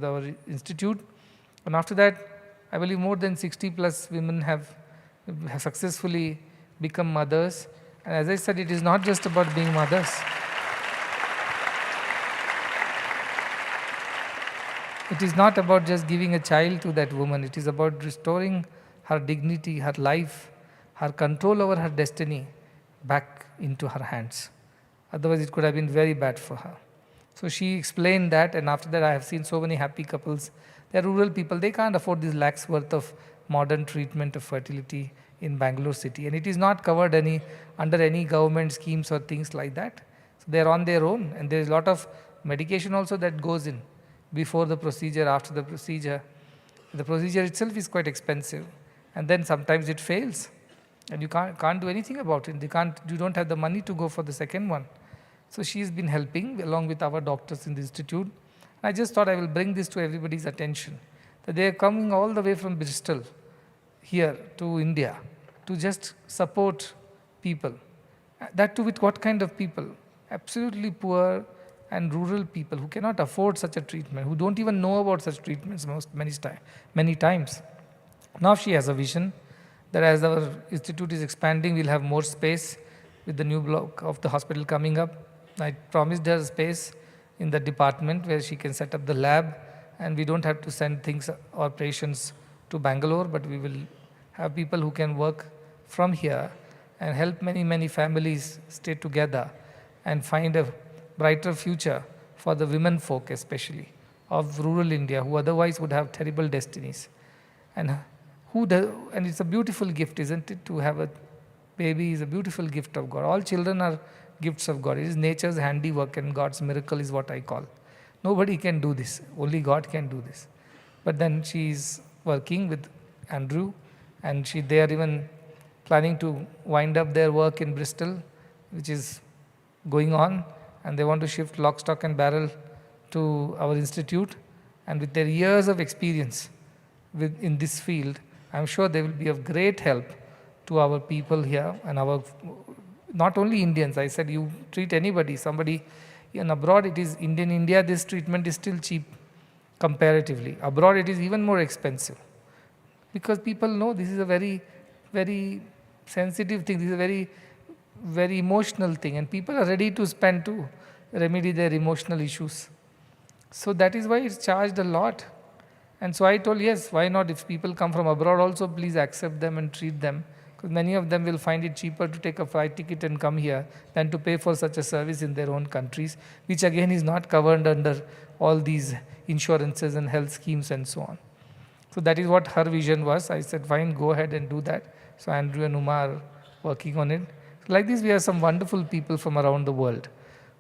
our institute. And after that, I believe more than 60 plus women have successfully become mothers. And as I said, it is not just about being mothers. It is not about just giving a child to that woman. It is about restoring her dignity, her life, her control over her destiny back into her hands. Otherwise, it could have been very bad for her. So she explained that, and after that, I have seen so many happy couples. They are rural people. They can't afford this lakhs worth of modern treatment of fertility in Bangalore city. And it is not covered under any government schemes or things like that. So they are on their own. And there is a lot of medication also that goes in before the procedure, after the procedure. The procedure itself is quite expensive. And then sometimes it fails. And you can't do anything about it. You don't have the money to go for the second one. So she's been helping along with our doctors in the institute. I just thought I will bring this to everybody's attention. That they are coming all the way from Bristol here to India to just support people. That too with what kind of people? Absolutely poor, and rural people who cannot afford such a treatment, who don't even know about such treatments many times. Now she has a vision that as our institute is expanding, we'll have more space with the new block of the hospital coming up. I promised her space in the department where she can set up the lab, and we don't have to send things or patients to Bangalore, but we will have people who can work from here and help many families stay together and find a brighter future for the women folk especially of rural India who otherwise would have terrible destinies. And and it's a beautiful gift, isn't it? To have a baby is a beautiful gift of God. All children are gifts of God. It is nature's handiwork and God's miracle is what I call. Nobody can do this. Only God can do this. But then she is working with Andrew, and they are even planning to wind up their work in Bristol, which is going on, and they want to shift lock, stock and barrel to our institute. And with their years of experience in this field, I'm sure they will be of great help to our people here and our, not only Indians. I said you treat anybody, somebody in abroad, it is India, this treatment is still cheap comparatively. Abroad it is even more expensive because people know this is a very, very sensitive thing, this is a very, very emotional thing, and people are ready to spend to remedy their emotional issues. So that is why it's charged a lot. And so I told, yes, why not? If people come from abroad also, please accept them and treat them. Because many of them will find it cheaper to take a flight ticket and come here than to pay for such a service in their own countries, which again is not covered under all these insurances and health schemes and so on. So that is what her vision was. I said, fine, go ahead and do that. So Andrew and Uma are working on it. So like this, we have some wonderful people from around the world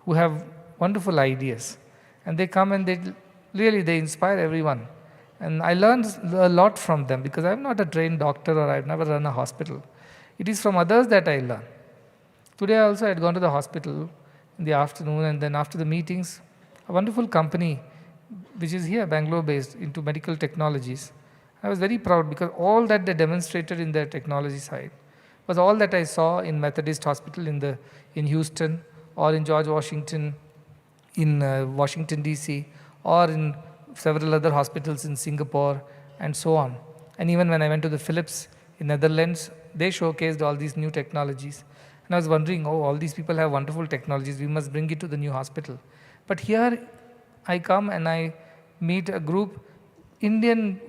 who have wonderful ideas. And they come and they inspire everyone. And I learned a lot from them because I'm not a trained doctor or I've never run a hospital. It is from others that I learn. Today also I had gone to the hospital in the afternoon, and then after the meetings, a wonderful company which is here, Bangalore based, into medical technologies. I was very proud because all that they demonstrated in their technology side was all that I saw in Methodist Hospital in Houston, or in George Washington in Washington DC, or in several other hospitals in Singapore and so on. And even when I went to the Philips in Netherlands, they showcased all these new technologies. And I was wondering, oh, all these people have wonderful technologies, we must bring it to the new hospital. But here I come and I meet a Indian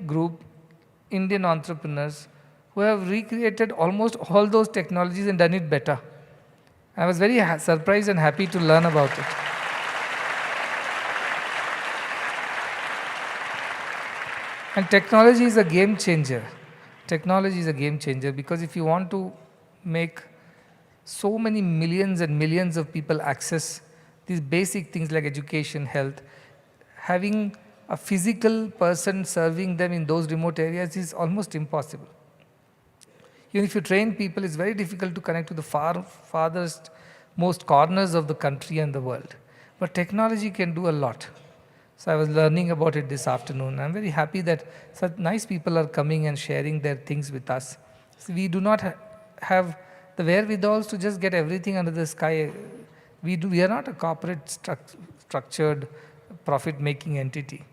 entrepreneurs who have recreated almost all those technologies and done it better. I was very surprised and happy to learn about it. And technology is a game changer. Technology is a game changer because if you want to make so many millions and millions of people access these basic things like education, health, having a physical person serving them in those remote areas is almost impossible. Even if you train people, it's very difficult to connect to the farthest, most corners of the country and the world. But technology can do a lot. So I was learning about it this afternoon. I'm very happy that such nice people are coming and sharing their things with us. So we do not have the wherewithal to just get everything under the sky. We are not a corporate structured profit-making entity.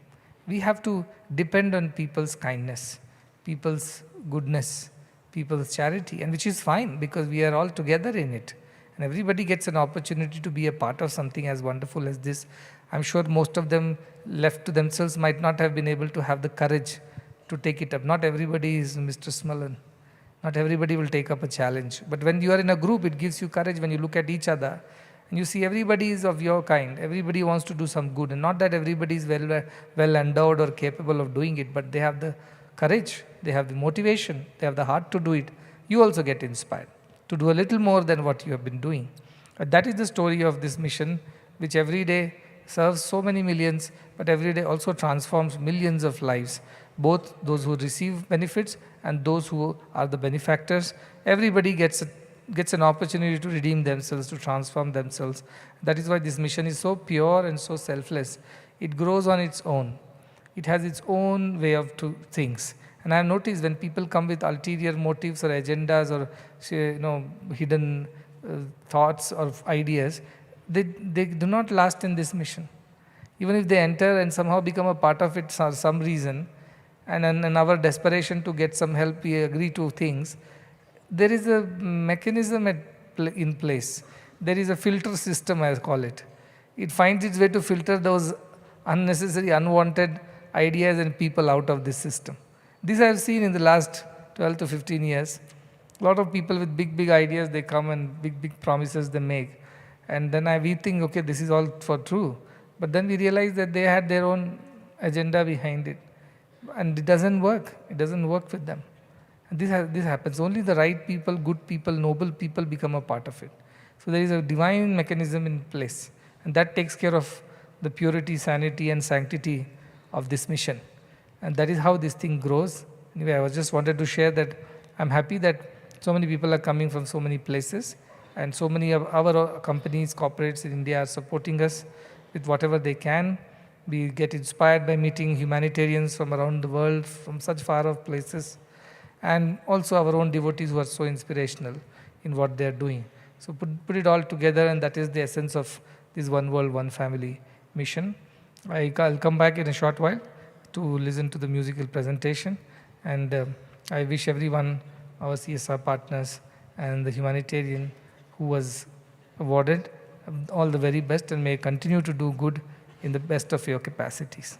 We have to depend on people's kindness, people's goodness, people's charity, and which is fine because we are all together in it. And everybody gets an opportunity to be a part of something as wonderful as this. I'm sure most of them left to themselves might not have been able to have the courage to take it up. Not everybody is Mr. Smallan. Not everybody will take up a challenge. But when you are in a group, it gives you courage when you look at each other and you see everybody is of your kind. Everybody wants to do some good. And not that everybody is well endowed or capable of doing it, but they have the courage, they have the motivation, they have the heart to do it. You also get inspired to do a little more than what you have been doing. That is the story of this mission, which every day serves so many millions, but every day also transforms millions of lives, both those who receive benefits and those who are the benefactors. Everybody gets an opportunity to redeem themselves, to transform themselves. That is why this mission is so pure and so selfless. It grows on its own. It has its own way of things. And I have noticed when people come with ulterior motives or agendas or hidden thoughts or ideas, they do not last in this mission. Even if they enter and somehow become a part of it for some reason, and in our desperation to get some help, we agree to things, there is a mechanism in place. There is a filter system, I call it. It finds its way to filter those unnecessary, unwanted ideas and people out of this system. This I have seen in the last 12 to 15 years. A lot of people with big, big ideas, they come and big, big promises they make. And then we think, okay, this is all for true. But then we realize that they had their own agenda behind it. And it doesn't work. It doesn't work with them. And this happens. Only the right people, good people, noble people become a part of it. So there is a divine mechanism in place. And that takes care of the purity, sanity, and sanctity of this mission. And that is how this thing grows. Anyway, I just wanted to share that I'm happy that so many people are coming from so many places, and so many of our companies, corporates in India are supporting us with whatever they can. We get inspired by meeting humanitarians from around the world, from such far off places, and also our own devotees who are so inspirational in what they are doing. So put it all together, and that is the essence of this One World, One Family mission. I'll come back in a short while to listen to the musical presentation, and I wish everyone, our CSR partners and the humanitarian who was awarded, all the very best, and may continue to do good in the best of your capacities.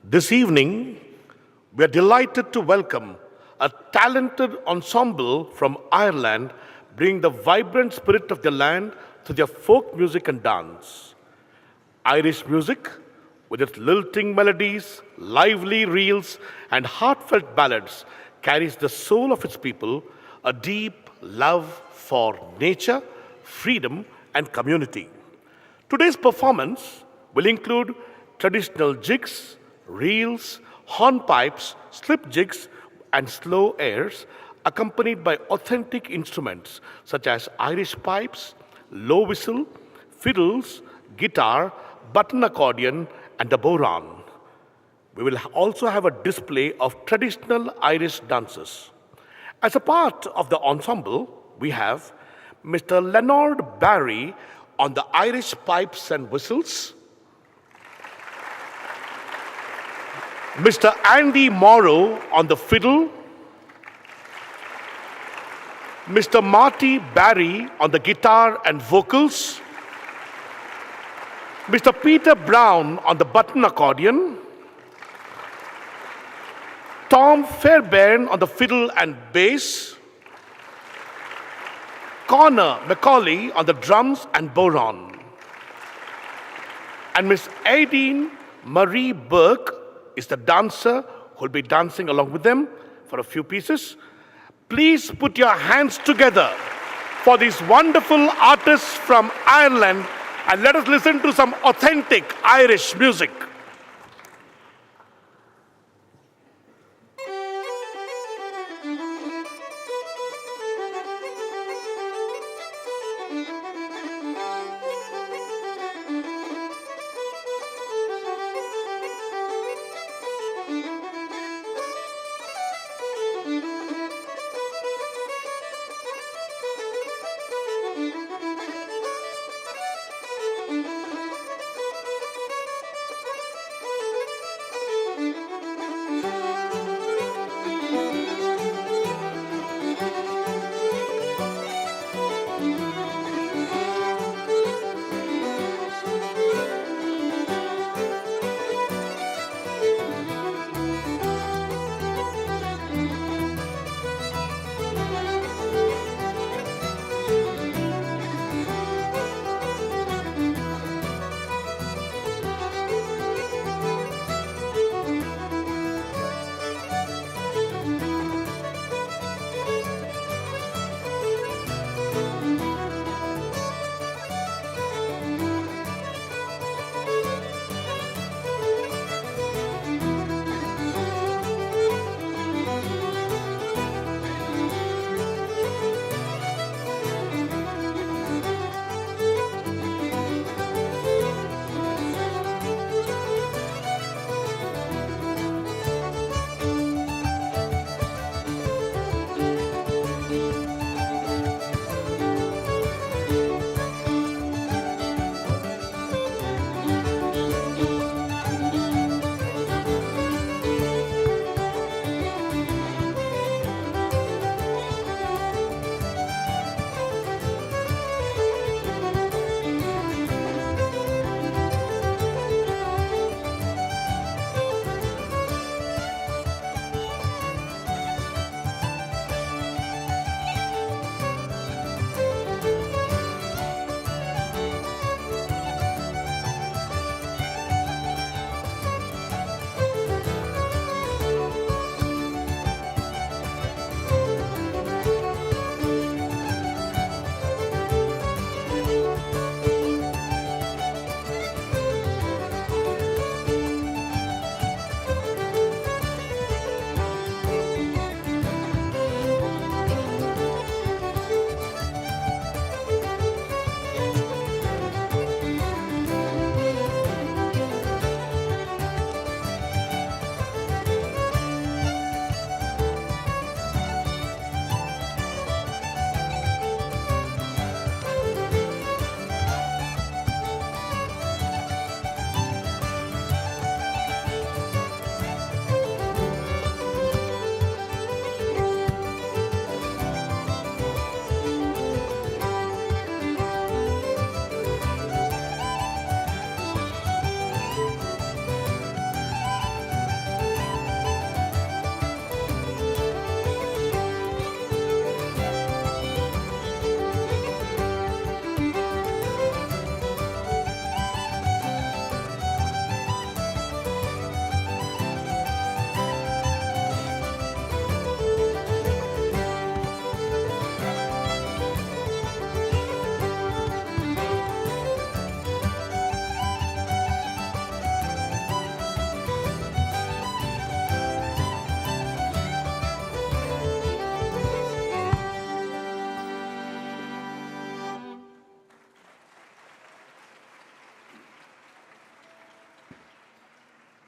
This evening, we are delighted to welcome a talented ensemble from Ireland, bringing the vibrant spirit of the land through their folk music and dance. Irish music, with its lilting melodies, lively reels, and heartfelt ballads, carries the soul of its people, a deep love for nature, freedom, and community. Today's performance will include traditional jigs, reels, hornpipes, slip jigs, and slow airs, accompanied by authentic instruments such as Irish pipes, low whistle, fiddles, guitar, button accordion, and a bodhrán. We will also have a display of traditional Irish dances. As a part of the ensemble, we have Mr. Leonard Barry on the Irish pipes and whistles, Mr. Andy Morrow on the fiddle, Mr. Marty Barry on the guitar and vocals, Mr. Peter Brown on the button accordion, Tom Fairbairn on the fiddle and bass, Connor Macaulay on the drums and bodhrán, and Miss Aideen Marie Burke is the dancer who will be dancing along with them for a few pieces. Please put your hands together for these wonderful artists from Ireland, and let us listen to some authentic Irish music.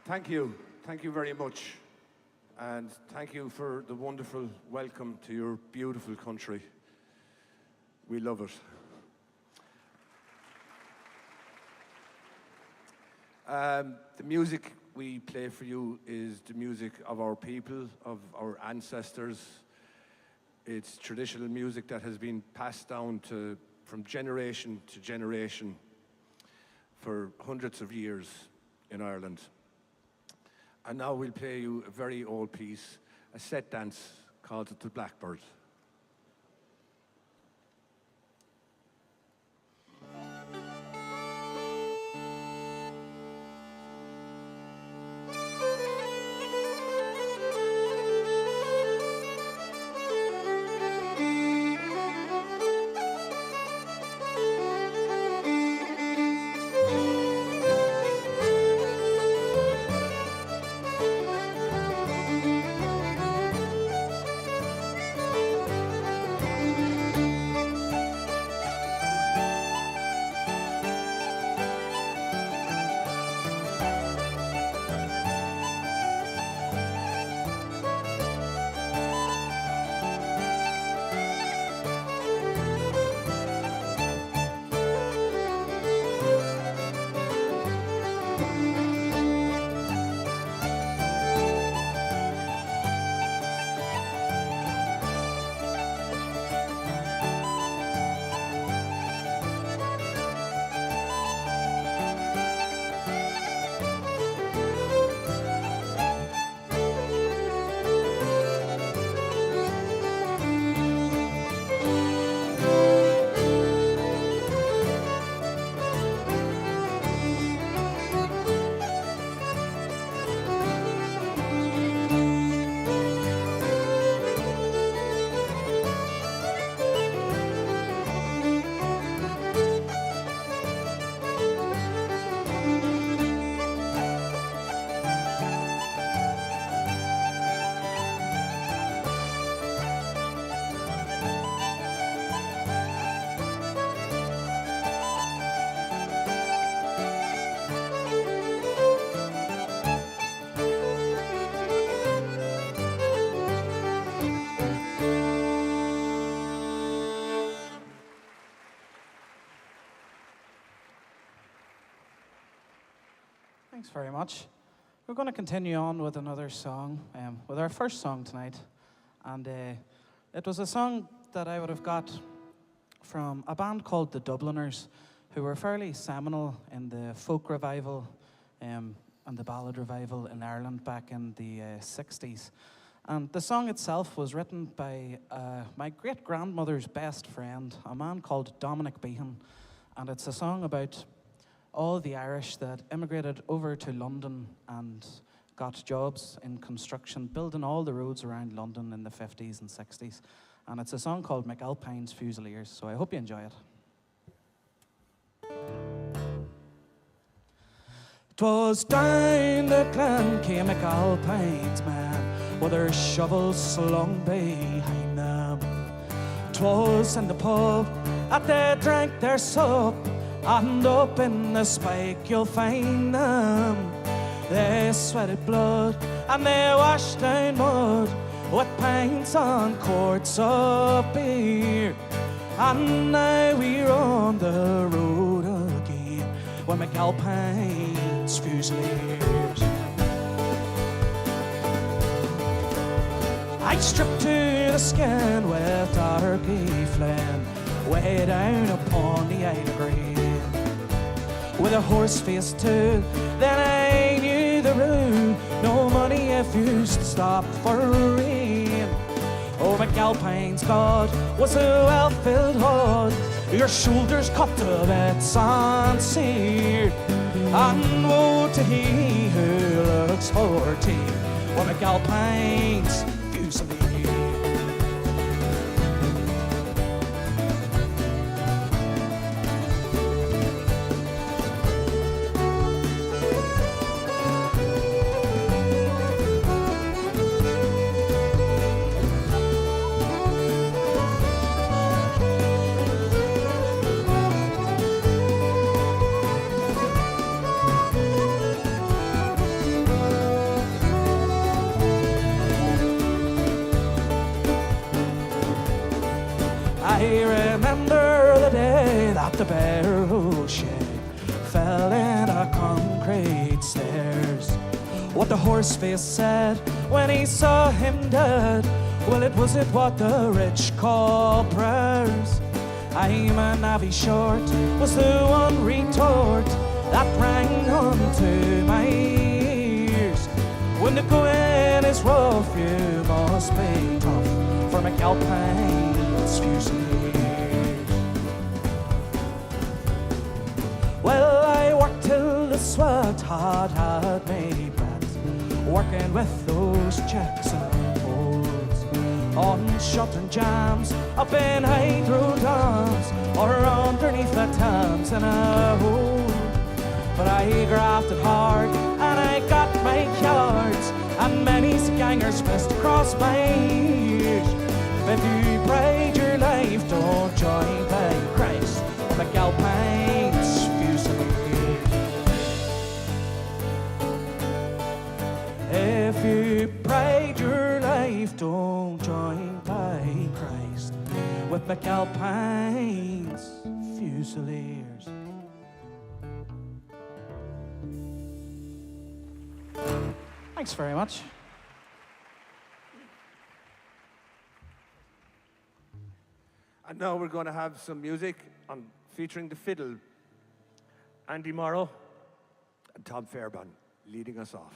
Thank you. Thank you very much. And thank you for the wonderful welcome to your beautiful country. We love it. The music we play for you is the music of our people, of our ancestors. It's traditional music that has been passed down from generation to generation for hundreds of years in Ireland. And now we'll play you a very old piece, a set dance called The Blackbird. Thanks very much. We're going to continue on with another song, with our first song tonight. And it was a song that I would have got from a band called the Dubliners, who were fairly seminal in the folk revival and the ballad revival in Ireland back in the 60s. And the song itself was written by my great-grandmother's best friend, a man called Dominic Behan. And it's a song about all the Irish that immigrated over to London and got jobs in construction, building all the roads around London in the 50s and 60s. And it's a song called McAlpine's Fusiliers, so I hope you enjoy it. 'Twas down the glen came McAlpine's man, with their shovels slung behind them. 'Twas in the pub that they drank their sup, and up in the spike you'll find them. They sweated blood and they washed down mud with pints and quarts of beer. And now we're on the road again with McAlpine's Fusiliers. I stripped to the skin with Darky Flynn, way down upon the Isle of Grain. With a horse face too, then I knew the rule, no money if you stop for rain. Oh, McAlpine's God was a well-filled hood, your shoulders cut to bits and seared. And woe to he who looks for tea, oh, McAlpine's Fusiliers. the barrel shed fell in a concrete stairs. What the horse face said when he saw him dead, well, it wasn't what the rich call prayers. I'm a navvy short was the one retort that rang onto my ears. When the going is rough, you must be tough for McAlpine's Fusiliers. Well, I worked till the sweat had me breath, working with those Jackson holes on shutting jams up in hydro dams or underneath the Thames in a hole. But I grafted hard and I got my yards, and many gangers pressed across my ears. If you pride your life, don't join by Christ or McAlpine's Fusiliers. If you pride your life, don't join by Christ with McAlpine's Fusiliers. Thanks very much. And now we're going to have some music featuring the fiddle, Andy Morrow and Tom Fairbairn leading us off.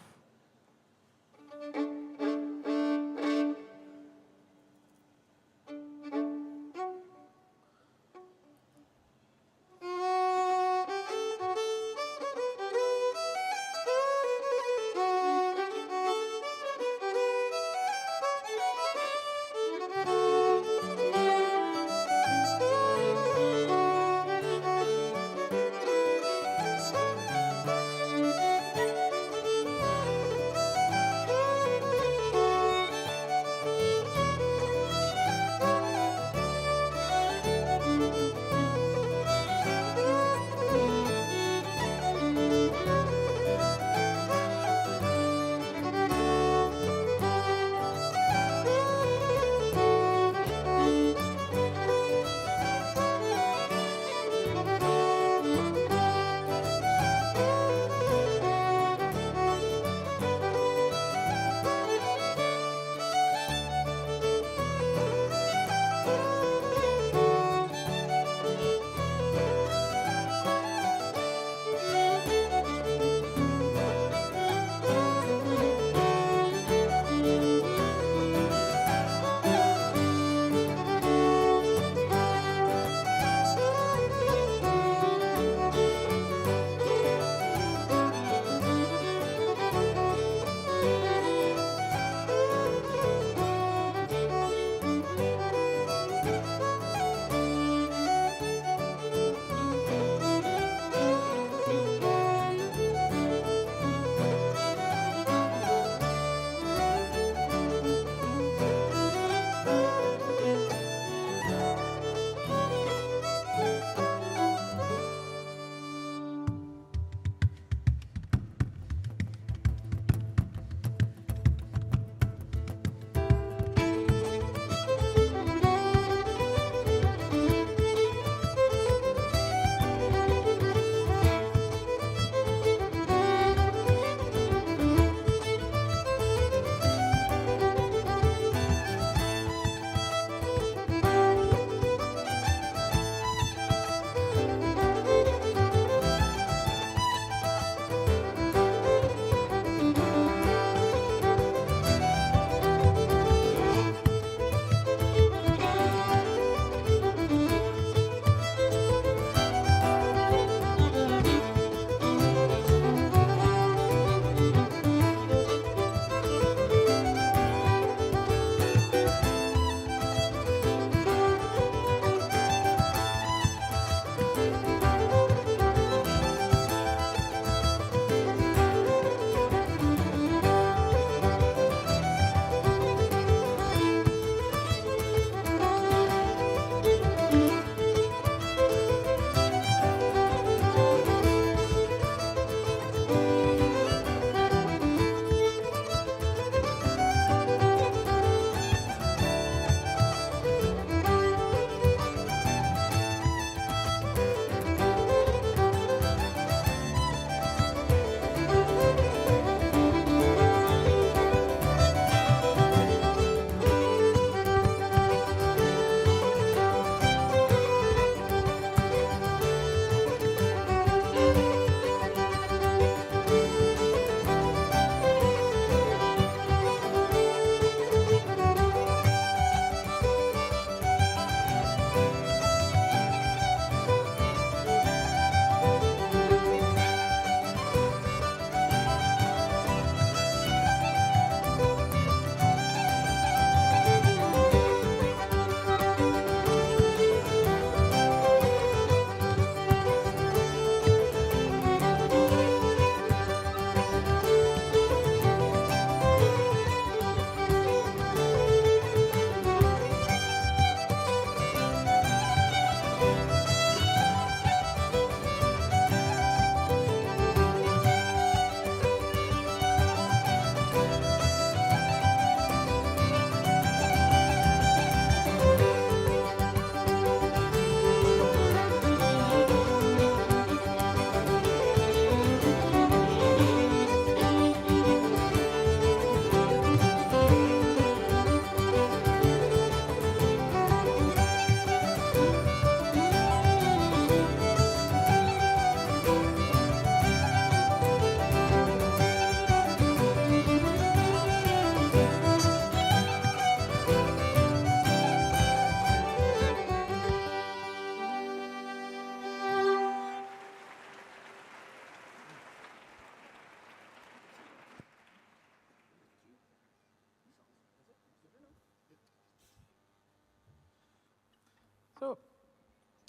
So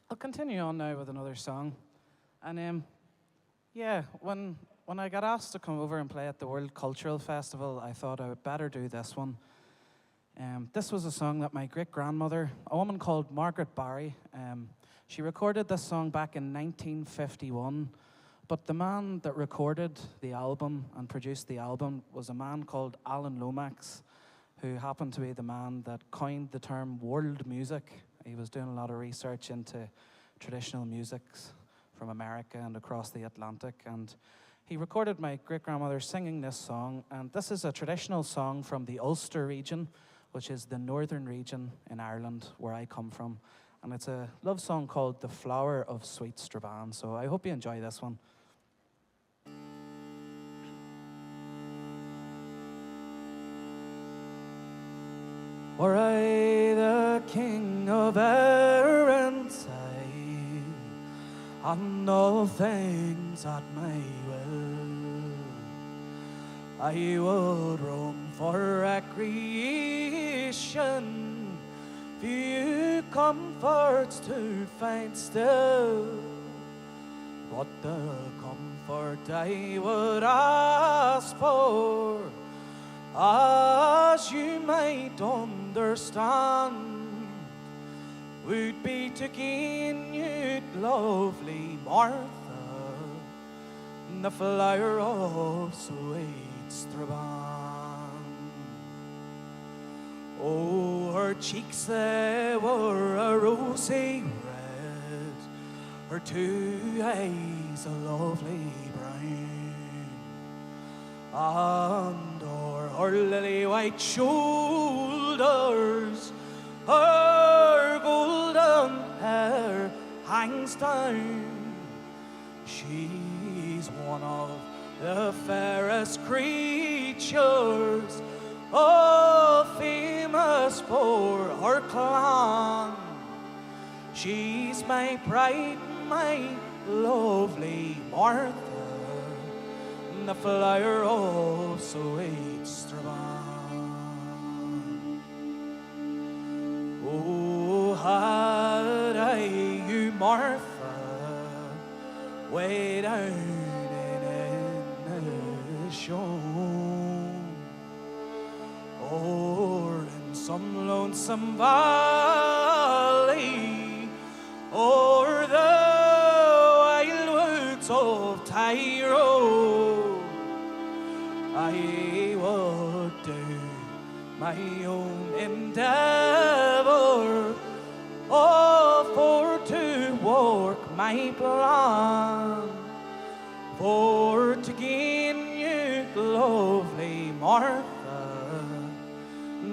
I'll continue on now with another song. And yeah, when I got asked to come over and play at the World Cultural Festival, I thought I would better do this one. This was a song that my great-grandmother, a woman called Margaret Barry, she recorded this song back in 1951, but the man that recorded the album and produced the album was a man called Alan Lomax, who happened to be the man that coined the term world music. He was doing a lot of research into traditional musics from America and across the Atlantic, and he recorded my great-grandmother singing this song, and this is a traditional song from the Ulster region, which is the northern region in Ireland where I come from, and it's a love song called The Flower of Sweet Strabane, so I hope you enjoy this one. Were I the king of Erin's and all things at my will, I would roam for recreation, few comforts to find still, but the comfort I would ask for, as you might understand, would be to gain you, lovely Martha, the flower of sweet Strabane. Oh, her cheeks they were a rosy red, her two eyes a lovely brown, and o'er her lily white shoulders her golden hair hangs down. She's one of the fairest creatures, oh, famous for her clan. She's my pride, my lovely Martha, the flower of sweet Strabane. Oh, had I you, Martha, way down in the show, or in some lonesome valley, or the wild woods of Tyrone, I would do my own endeavor, oh, for to work my plan, for to gain you, lovely Martha,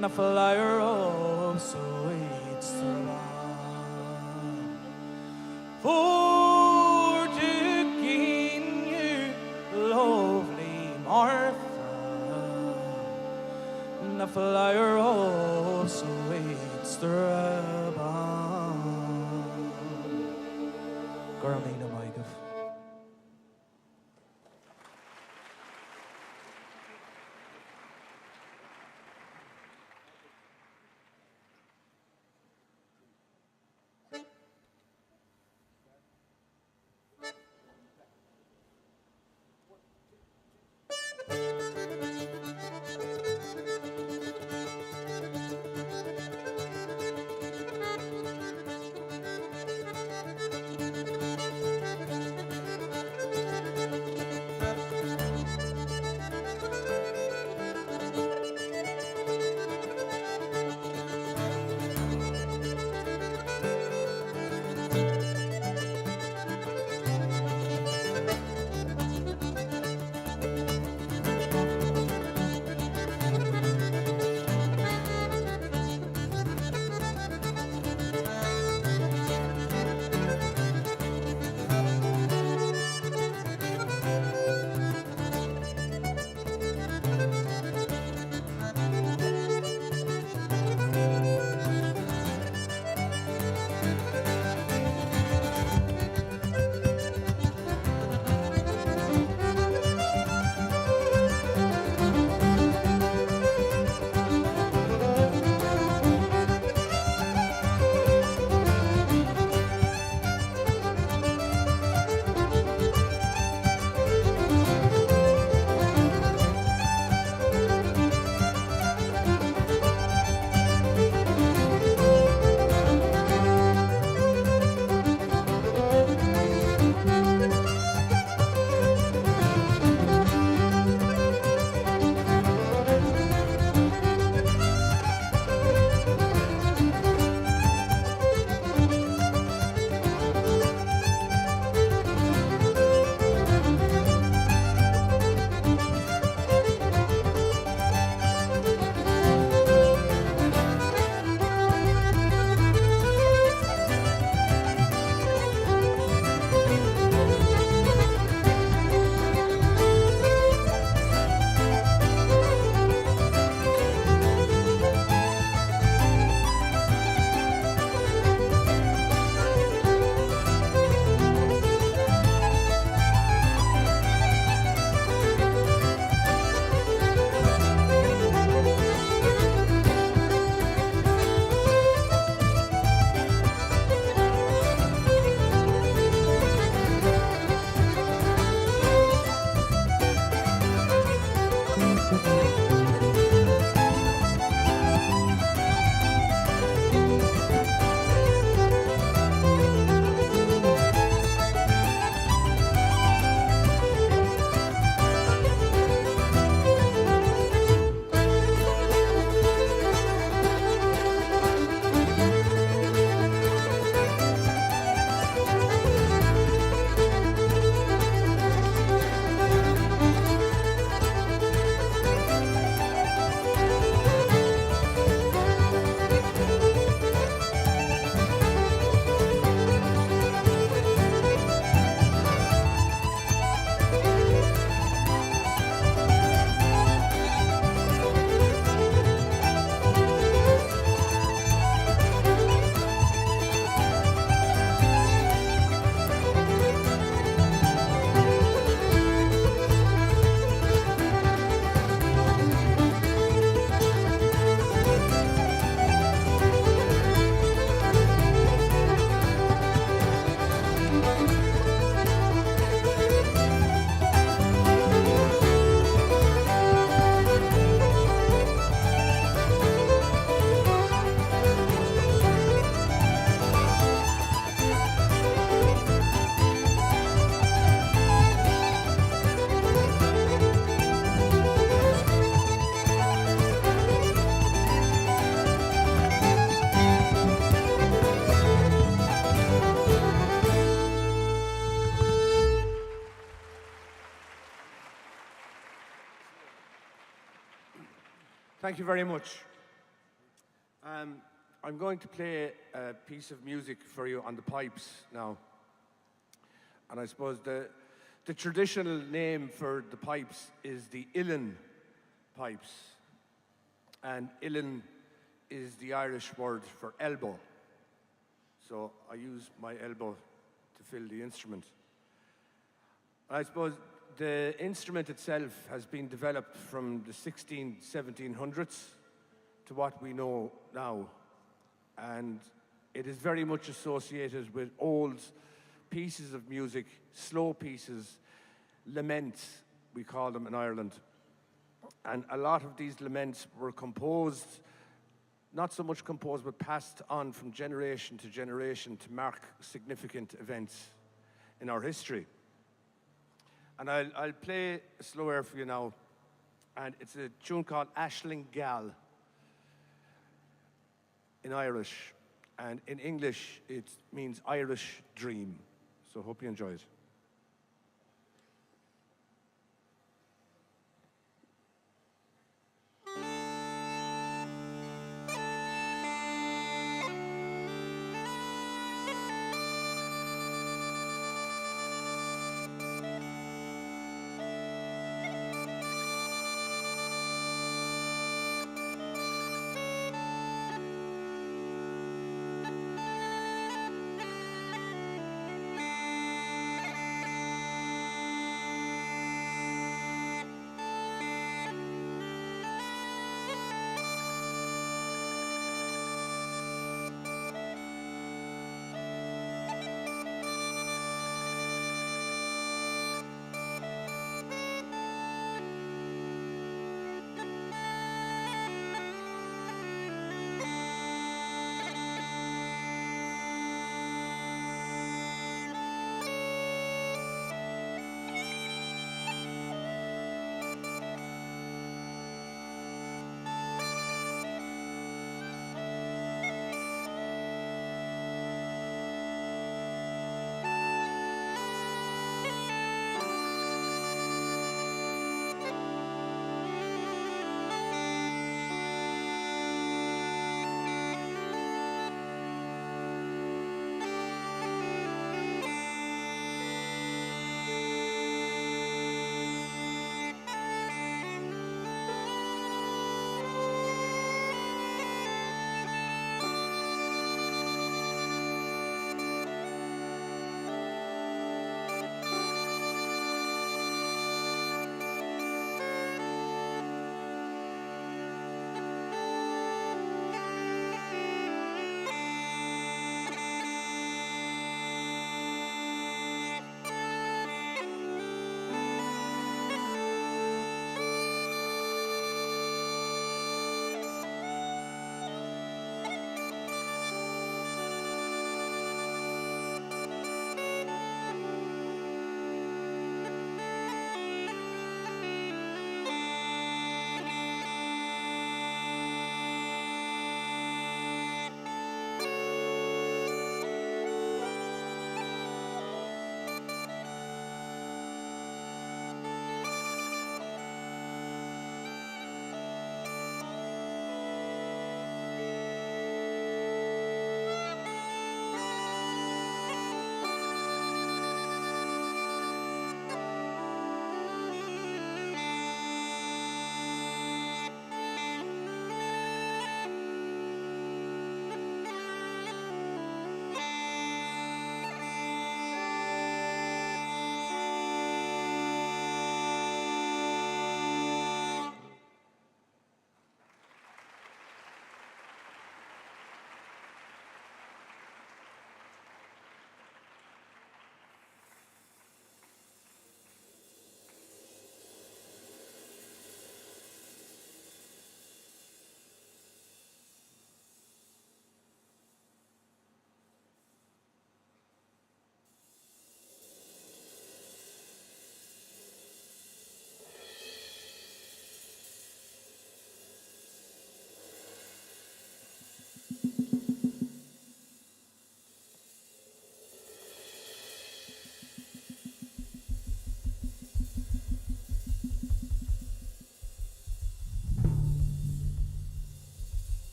the flower of sweet Strabane. For to gain you, lovely Martha, the flower of sweet Strabane. Garlina Maigov. Thank you very much. I'm going to play a piece of music for you on the pipes now. And I suppose the traditional name for the pipes is the uilleann pipes. And uilleann is the Irish word for elbow. So I use my elbow to fill the instrument. I suppose the instrument itself has been developed from the 1700s to what we know now. And it is very much associated with old pieces of music, slow pieces, laments, we call them in Ireland. And a lot of these laments were composed, not so much composed, but passed on from generation to mark significant events in our history. And I'll play a slow air for you now. And it's a tune called Aisling Gal in Irish. And in English, it means Irish dream. So hope you enjoy it.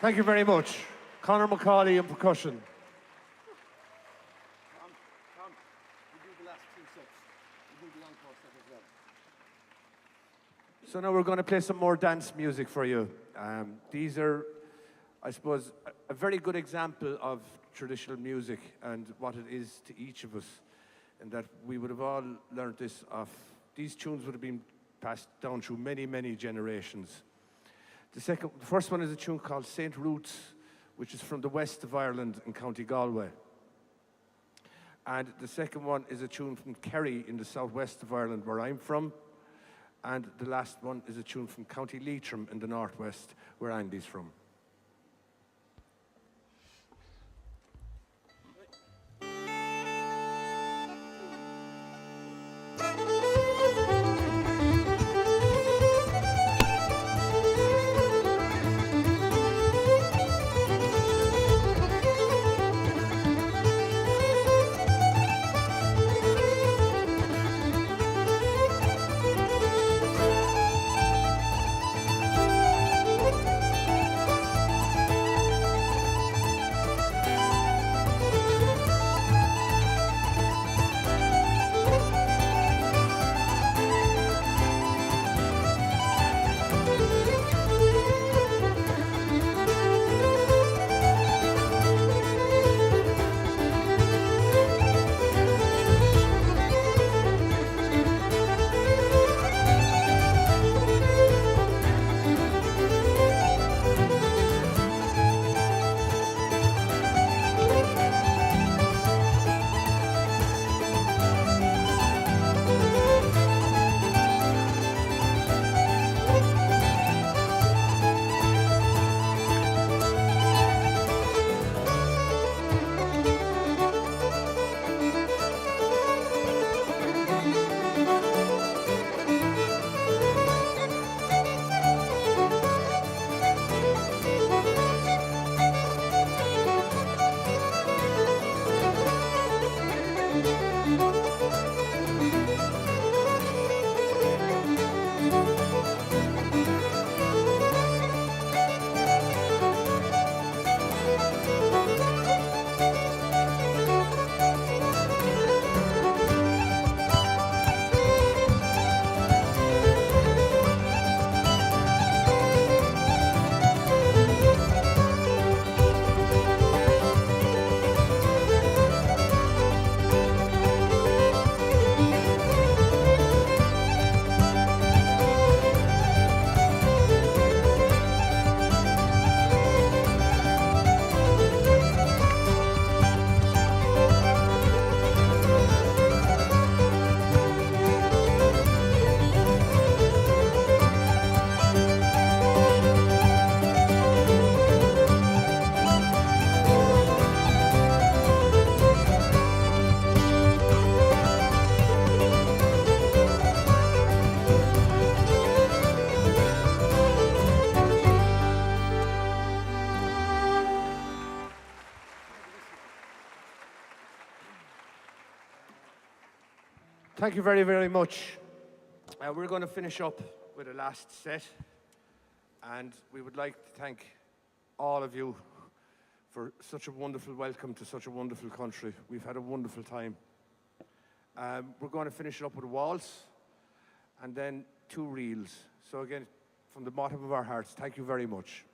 Thank you very much. Conor McCauley on percussion. So now we're going to play some more dance music for you. These are, I suppose, a very good example of traditional music and what it is to each of us, and that we would have all learned this off. These tunes would have been passed down through many, many generations. The first one is a tune called St. Ruth's, which is from the west of Ireland in County Galway. And the second one is a tune from Kerry in the southwest of Ireland, where I'm from. And the last one is a tune from County Leitrim in the northwest, where Andy's from. Thank you very, very much. We're going to finish up with a last set, and we would like to thank all of you for such a wonderful welcome to such a wonderful country. We've had a wonderful time. We're going to finish it up with a waltz and then 2 reels. So again, from the bottom of our hearts, thank you very much.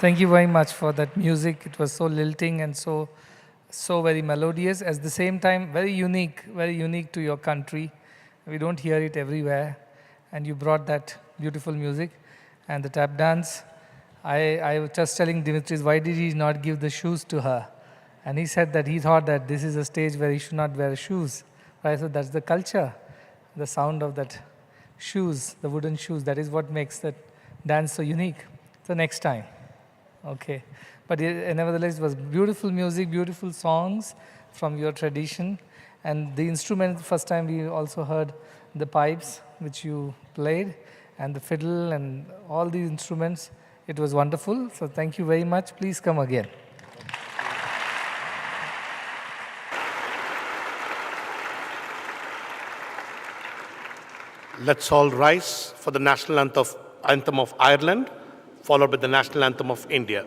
Thank you very much for that music. It was so lilting and so very melodious. At the same time, very unique to your country. We don't hear it everywhere. And you brought that beautiful music. And the tap dance, I was just telling Dimitris, why did he not give the shoes to her? And he said that he thought that this is a stage where he should not wear shoes. Right? So that's the culture, the sound of that shoes, the wooden shoes. That is what makes that dance so unique. So next time. Okay. But nevertheless, it was beautiful music, beautiful songs from your tradition. And the instrument, first time we also heard the pipes, which you played, and the fiddle and all these instruments. It was wonderful. So thank you very much. Please come again. Let's all rise for the national anthem of Ireland, followed by the national anthem of India.